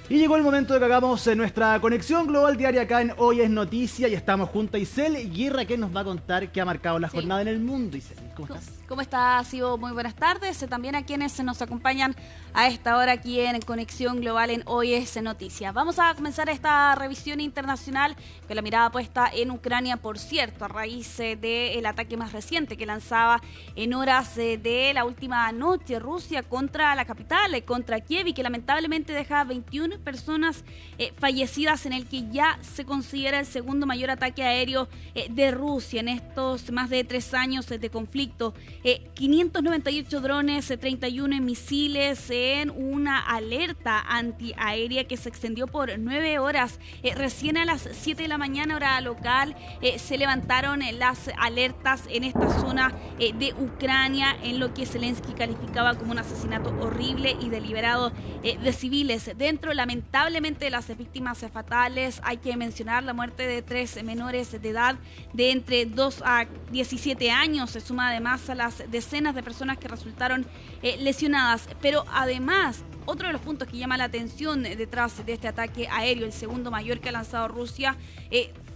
Y llegó el momento de que hagamos nuestra conexión global diaria acá en Hoy es Noticia, y estamos junto a Isel Guerra, que nos va a contar qué ha marcado la jornada en el mundo. Isel, ¿cómo estás? ¿Cómo estás, Ivo? Muy buenas tardes. También a quienes nos acompañan a esta hora aquí en Conexión Global en Hoy es Noticia. Vamos a comenzar esta revisión internacional con la mirada puesta en Ucrania, por cierto, a raíz del ataque más reciente que lanzaba en horas de la última noche Rusia contra la capital, contra Kiev, y que lamentablemente deja 21 personas fallecidas, en el que ya se considera el segundo mayor ataque aéreo de Rusia en estos más de 3 años de conflicto. 598 drones, 31 misiles en una alerta antiaérea que se extendió por 9 horas. Recién a las 7 de la mañana, hora local, se levantaron las alertas en esta zona de Ucrania, en lo que Zelensky calificaba como un asesinato horrible y deliberado de civiles. Dentro, lamentablemente, de las víctimas fatales, hay que mencionar la muerte de 3 menores de edad de entre 2 a 17 años. Se suma además a las decenas de personas que resultaron lesionadas. Pero además, otro de los puntos que llama la atención detrás de este ataque aéreo, el segundo mayor que ha lanzado Rusia,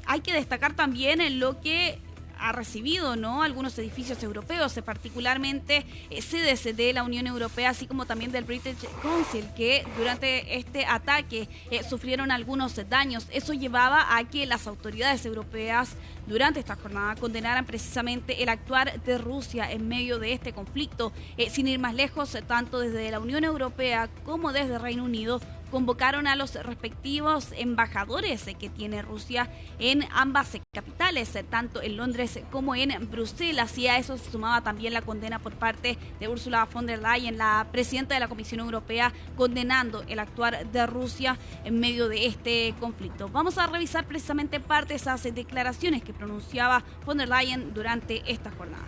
hay que destacar también en lo que ha recibido, ¿no?, algunos edificios europeos, particularmente sedes de la Unión Europea, así como también del British Council, que durante este ataque sufrieron algunos daños. Eso llevaba a que las autoridades europeas durante esta jornada condenaran precisamente el actuar de Rusia en medio de este conflicto. Sin ir más lejos, tanto desde la Unión Europea como desde Reino Unido convocaron a los respectivos embajadores que tiene Rusia en ambas capitales, tanto en Londres como en Bruselas, y a eso se sumaba también la condena por parte de Ursula von der Leyen, la presidenta de la Comisión Europea, condenando el actuar de Rusia en medio de este conflicto. Vamos a revisar precisamente parte de esas declaraciones que pronunciaba von der Leyen durante esta jornada.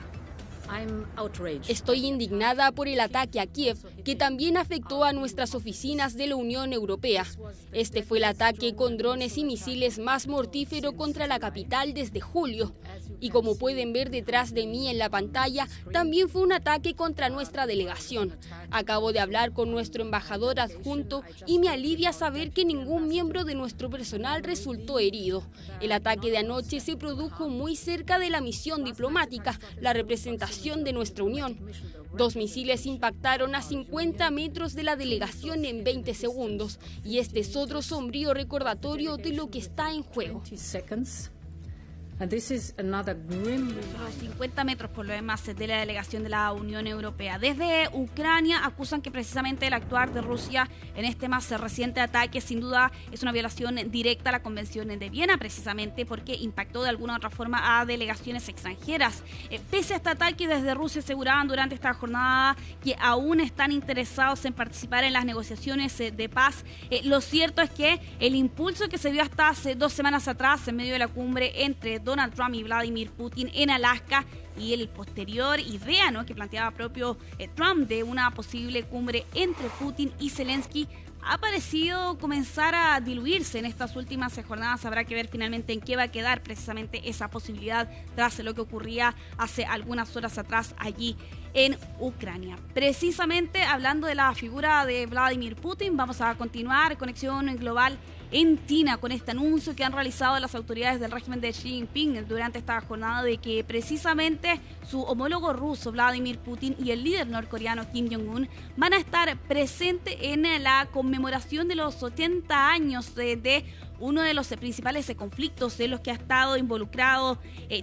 Estoy indignada por el ataque a Kiev, que también afectó a nuestras oficinas de la Unión Europea. Este fue el ataque con drones y misiles más mortífero contra la capital desde julio. Y como pueden ver detrás de mí en la pantalla, también fue un ataque contra nuestra delegación. Acabo de hablar con nuestro embajador adjunto y me alivia saber que ningún miembro de nuestro personal resultó herido. El ataque de anoche se produjo muy cerca de la misión diplomática, la representación de nuestra unión. 2 misiles impactaron a 50 metros de la delegación en 20 segundos y este es otro sombrío recordatorio de lo que está en juego. Los 50 metros por lo demás de la delegación de la Unión Europea. Desde Ucrania acusan que precisamente el actuar de Rusia en este más reciente ataque sin duda es una violación directa a la Convención de Viena, precisamente porque impactó de alguna u otra forma a delegaciones extranjeras. Pese a este ataque, desde Rusia aseguraban durante esta jornada que aún están interesados en participar en las negociaciones de paz. Lo cierto es que el impulso que se dio hasta hace 2 semanas atrás en medio de la cumbre entre Donald Trump y Vladimir Putin en Alaska y el posterior idea, ¿no?, que planteaba propio Trump de una posible cumbre entre Putin y Zelensky ha parecido comenzar a diluirse en estas últimas jornadas. Habrá que ver finalmente en qué va a quedar precisamente esa posibilidad tras lo que ocurría hace algunas horas atrás allí en Ucrania. Precisamente hablando de la figura de Vladimir Putin, vamos a continuar Conexión Global en China con este anuncio que han realizado las autoridades del régimen de Xi Jinping durante esta jornada de que precisamente su homólogo ruso Vladimir Putin y el líder norcoreano Kim Jong-un van a estar presentes en la conmemoración de los 80 años de uno de los principales conflictos en los que ha estado involucrado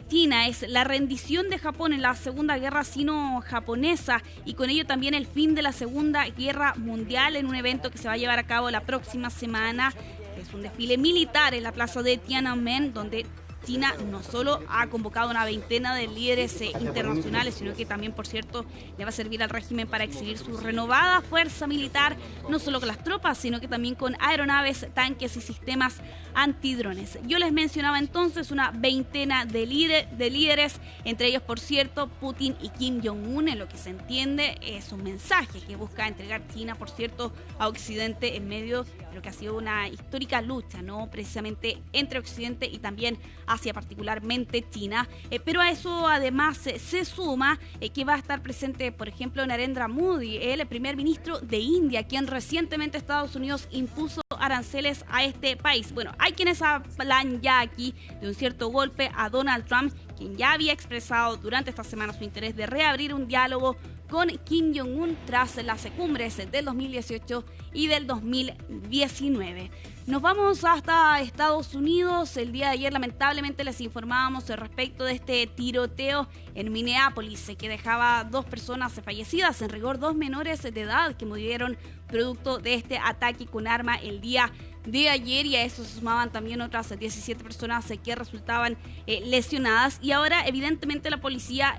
China. Es la rendición de Japón en la Segunda Guerra Sino-Japonesa y con ello también el fin de la Segunda Guerra Mundial en un evento que se va a llevar a cabo la próxima semana. Es un desfile militar en la plaza de Tiananmen, donde China no solo ha convocado una veintena de líderes internacionales, sino que también, por cierto, le va a servir al régimen para exhibir su renovada fuerza militar, no solo con las tropas, sino que también con aeronaves, tanques y sistemas antidrones. Yo les mencionaba entonces una veintena de líderes, entre ellos, por cierto, Putin y Kim Jong-un. En lo que se entiende es un mensaje que busca entregar China, por cierto, a Occidente en medio de lo que ha sido una histórica lucha, ¿no?, precisamente entre Occidente y también Asia, particularmente China. Pero a eso además se suma que va a estar presente, por ejemplo, Narendra Modi, el primer ministro de India, quien recientemente Estados Unidos impuso aranceles a este país. Bueno, hay quienes hablan ya aquí de un cierto golpe a Donald Trump, quien ya había expresado durante esta semana su interés de reabrir un diálogo con Kim Jong-un tras las cumbres del 2018 y del 2019. Nos vamos hasta Estados Unidos. El día de ayer lamentablemente les informábamos respecto de este tiroteo en Minneapolis que dejaba 2 personas fallecidas, en rigor 2 menores de edad que murieron producto de este ataque con arma el día de ayer, y a eso se sumaban también otras 17 personas que resultaban lesionadas. Y ahora evidentemente la policía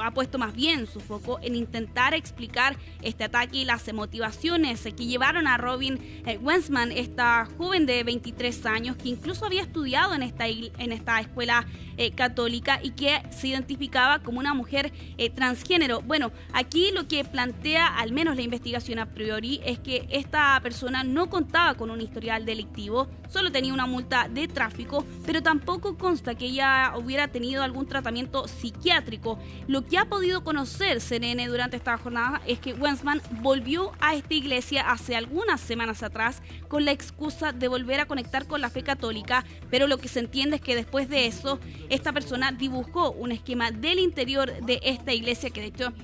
ha puesto más bien su foco en intentar explicar este ataque y las motivaciones que llevaron a Robin Wensman, esta joven de 23 años que incluso había estudiado en esta escuela católica y que se identificaba como una mujer transgénero. Bueno, aquí lo que plantea al menos la investigación a priori es que esta persona no contaba con un historial delictivo, solo tenía una multa de tráfico, pero tampoco consta que ella hubiera tenido algún tratamiento psiquiátrico. Lo Lo que ha podido conocer CNN durante esta jornada es que Wensman volvió a esta iglesia hace algunas semanas atrás con la excusa de volver a conectar con la fe católica, pero lo que se entiende es que después de eso, esta persona dibujó un esquema del interior de esta iglesia, que de hecho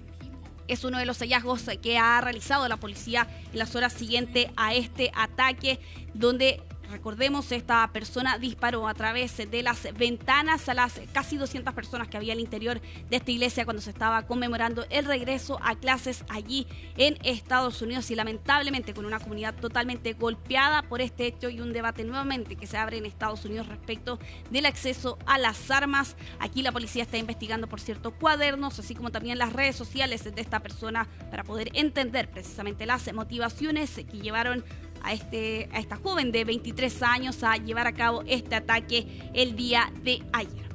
es uno de los hallazgos que ha realizado la policía en las horas siguientes a este ataque, donde, recordemos, esta persona disparó a través de las ventanas a las casi 200 personas que había al interior de esta iglesia cuando se estaba conmemorando el regreso a clases allí en Estados Unidos, y lamentablemente con una comunidad totalmente golpeada por este hecho y un debate nuevamente que se abre en Estados Unidos respecto del acceso a las armas. Aquí la policía está investigando, por cierto, cuadernos, así como también las redes sociales de esta persona para poder entender precisamente las motivaciones que llevaron a esta joven de 23 años a llevar a cabo este ataque el día de ayer.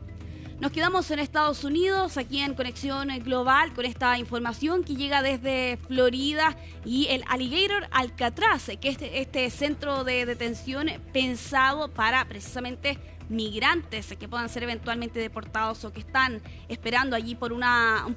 Nos quedamos en Estados Unidos, aquí en Conexión Global, con esta información que llega desde Florida y el Alligator Alcatraz, que es este centro de detención pensado para precisamente migrantes que puedan ser eventualmente deportados o que están esperando allí por un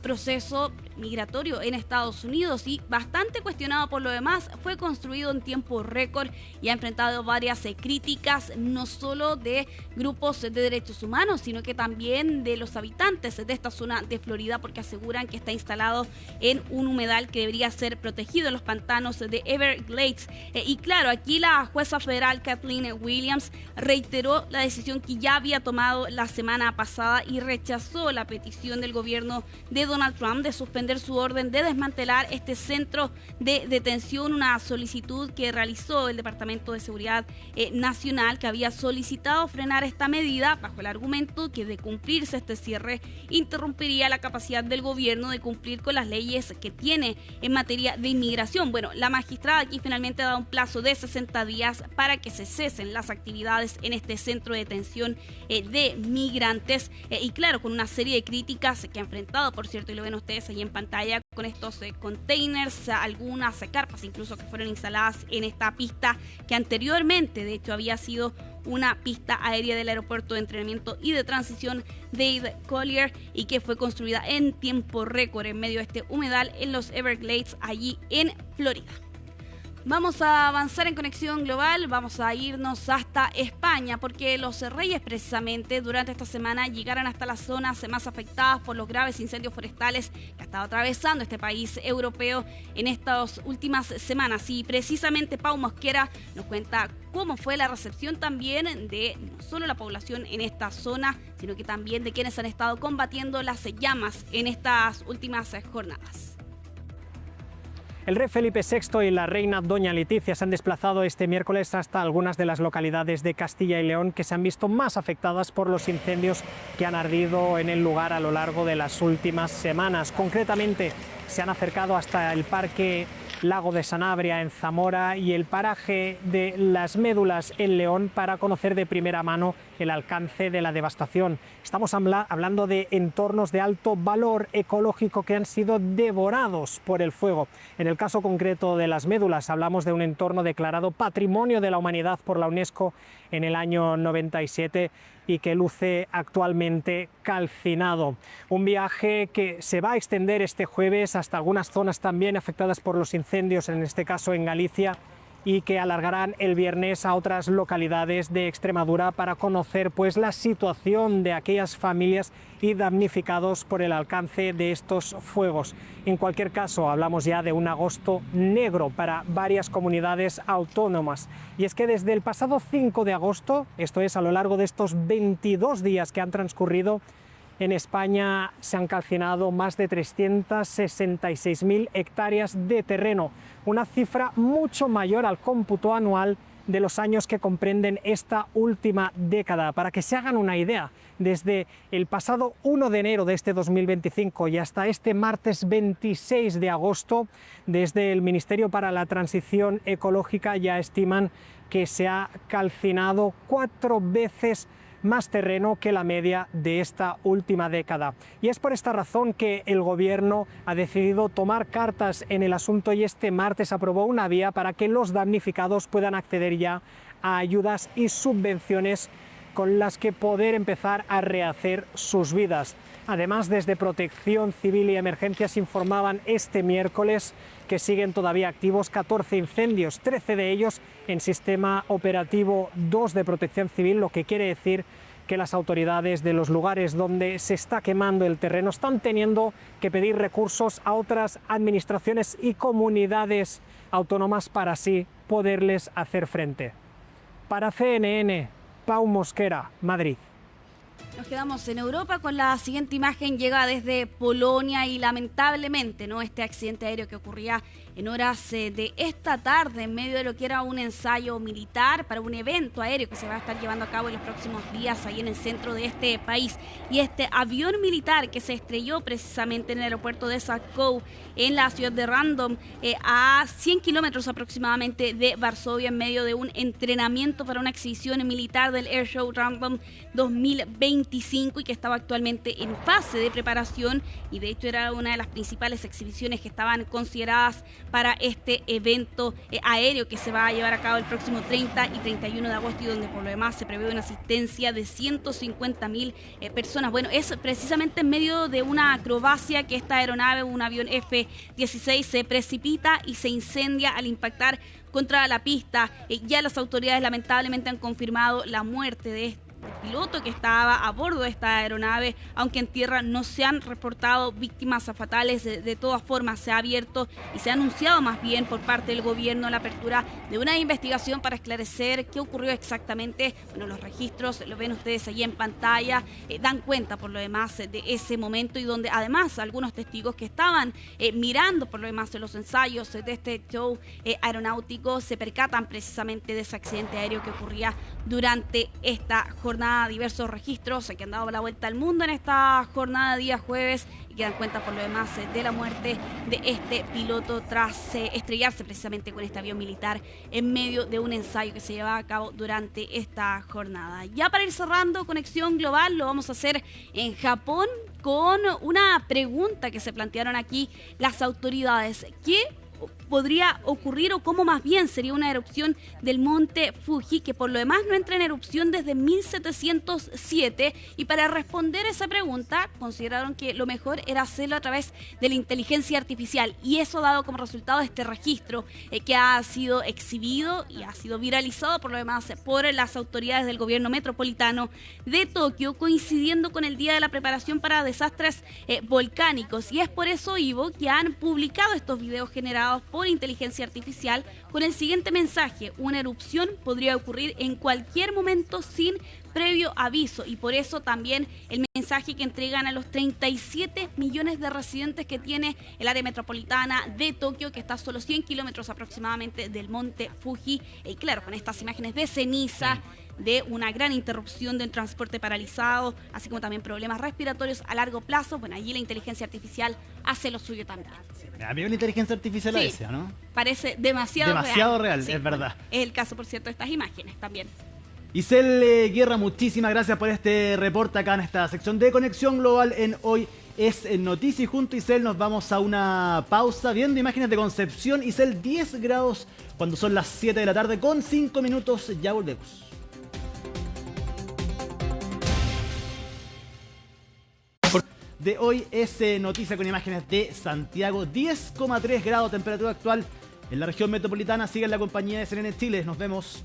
proceso migratorio en Estados Unidos, y bastante cuestionado por lo demás. Fue construido en tiempo récord y ha enfrentado varias críticas, no solo de grupos de derechos humanos, sino que también de los habitantes de esta zona de Florida, porque aseguran que está instalado en un humedal que debería ser protegido en los pantanos de Everglades. Y claro, aquí la jueza federal Kathleen Williams reiteró la decisión que ya había tomado la semana pasada y rechazó la petición del gobierno de Donald Trump de suspender su orden de desmantelar este centro de detención, una solicitud que realizó el Departamento de Seguridad Nacional, que había solicitado frenar esta medida bajo el argumento que de cumplirse este cierre interrumpiría la capacidad del gobierno de cumplir con las leyes que tiene en materia de inmigración. Bueno, la magistrada aquí finalmente ha dado un plazo de 60 días para que se cesen las actividades en este centro de detención de migrantes, y claro, con una serie de críticas que ha enfrentado, por cierto, y lo ven ustedes ahí en pantalla, con estos containers, algunas carpas incluso que fueron instaladas en esta pista que anteriormente de hecho había sido una pista aérea del aeropuerto de entrenamiento y de transición Dade Collier, y que fue construida en tiempo récord en medio de este humedal en los Everglades allí en Florida. Vamos a avanzar en Conexión Global, vamos a irnos hasta España, porque los reyes precisamente durante esta semana llegaron hasta las zonas más afectadas por los graves incendios forestales que ha estado atravesando este país europeo en estas últimas semanas. Y precisamente Pau Mosquera nos cuenta cómo fue la recepción también de no solo la población en esta zona, sino que también de quienes han estado combatiendo las llamas en estas últimas jornadas. El rey Felipe VI y la reina doña Leticia se han desplazado este miércoles hasta algunas de las localidades de Castilla y León que se han visto más afectadas por los incendios que han ardido en el lugar a lo largo de las últimas semanas. Concretamente, se han acercado hasta el Parque Lago de Sanabria en Zamora y el paraje de Las Médulas en León para conocer de primera mano el alcance de la devastación. Estamos hablando de entornos de alto valor ecológico que han sido devorados por el fuego. En el caso concreto de Las Médulas hablamos de un entorno declarado Patrimonio de la Humanidad por la UNESCO en el año 97 y que luce actualmente calcinado. Un viaje que se va a extender este jueves hasta algunas zonas también afectadas por los incendios, en este caso en Galicia, y que alargarán el viernes a otras localidades de Extremadura para conocer pues la situación de aquellas familias y damnificados por el alcance de estos fuegos. En cualquier caso, hablamos ya de un agosto negro para varias comunidades autónomas. Y es que desde el pasado 5 de agosto, esto es a lo largo de estos 22 días que han transcurrido, en España se han calcinado más de 366.000 hectáreas de terreno, una cifra mucho mayor al cómputo anual de los años que comprenden esta última década. Para que se hagan una idea, desde el pasado 1 de enero de este 2025 y hasta este martes 26 de agosto, desde el Ministerio para la Transición Ecológica ya estiman que se ha calcinado 4 veces más terreno que la media de esta última década. Y es por esta razón que el Gobierno ha decidido tomar cartas en el asunto y este martes aprobó una vía para que los damnificados puedan acceder ya a ayudas y subvenciones con las que poder empezar a rehacer sus vidas. Además, desde Protección Civil y Emergencias informaban este miércoles que siguen todavía activos 14 incendios, 13 de ellos en sistema operativo 2 de Protección Civil, lo que quiere decir que las autoridades de los lugares donde se está quemando el terreno están teniendo que pedir recursos a otras administraciones y comunidades autónomas para así poderles hacer frente. Para CNN, Pau Mosquera, Madrid. Nos quedamos en Europa con la siguiente imagen. Llega desde Polonia y lamentablemente, ¿no?, este accidente aéreo que ocurría en horas de esta tarde en medio de lo que era un ensayo militar para un evento aéreo que se va a estar llevando a cabo en los próximos días ahí en el centro de este país. Y este avión militar que se estrelló precisamente en el aeropuerto de Sakow en la ciudad de Random, a 100 kilómetros aproximadamente de Varsovia, en medio de un entrenamiento para una exhibición militar del Airshow Random 2025 y que estaba actualmente en fase de preparación, y de hecho era una de las principales exhibiciones que estaban consideradas para este evento aéreo que se va a llevar a cabo el próximo 30 y 31 de agosto y donde por lo demás se prevé una asistencia de 150.000 personas. Bueno, es precisamente en medio de una acrobacia que esta aeronave, un avión F-16, se precipita y se incendia al impactar contra la pista. Ya las autoridades lamentablemente han confirmado la muerte de este piloto que estaba a bordo de esta aeronave, aunque en tierra no se han reportado víctimas fatales. De todas formas, se ha abierto y se ha anunciado más bien por parte del gobierno la apertura de una investigación para esclarecer qué ocurrió exactamente. Bueno, los registros, lo ven ustedes ahí en pantalla, dan cuenta por lo demás de ese momento, y donde además algunos testigos que estaban mirando por lo demás de los ensayos de este show aeronáutico se percatan precisamente de ese accidente aéreo que ocurría durante esta jornada. Diversos registros que han dado la vuelta al mundo en esta jornada de día jueves y que dan cuenta por lo demás de la muerte de este piloto tras estrellarse precisamente con este avión militar en medio de un ensayo que se llevaba a cabo durante esta jornada. Ya para ir cerrando Conexión Global, lo vamos a hacer en Japón con una pregunta que se plantearon aquí las autoridades. ¿Qué podría ocurrir, o cómo más bien sería una erupción del monte Fuji, que por lo demás no entra en erupción desde 1707? Y para responder esa pregunta consideraron que lo mejor era hacerlo a través de la inteligencia artificial, y eso ha dado como resultado este registro que ha sido exhibido y ha sido viralizado por lo demás por las autoridades del gobierno metropolitano de Tokio, coincidiendo con el día de la preparación para desastres volcánicos. Y es por eso, Ivo, que han publicado estos videos generados por inteligencia artificial con el siguiente mensaje: una erupción podría ocurrir en cualquier momento sin previo aviso. Y por eso también el mensaje que entregan a los 37 millones de residentes que tiene el área metropolitana de Tokio, que está a solo 100 kilómetros aproximadamente del monte Fuji. Y claro, con estas imágenes de ceniza, de una gran interrupción del transporte paralizado, así como también problemas respiratorios a largo plazo. Bueno, allí la inteligencia artificial hace lo suyo también. A mí la inteligencia artificial sí, esa, ¿no? Parece demasiado real. Sí, es verdad. Es el caso, por cierto, de estas imágenes también. Isel Guerra, muchísimas gracias por este reporte acá en esta sección de Conexión Global en Hoy es Noticia. Y junto a Isel nos vamos a una pausa viendo imágenes de Concepción. Isel, 10 grados cuando son las 7 de la tarde con 5 minutos. Ya volvemos. De Hoy es Noticia con imágenes de Santiago. 10,3 grados temperatura actual en la región metropolitana. Sigue en la compañía de CNN Chile. Nos vemos.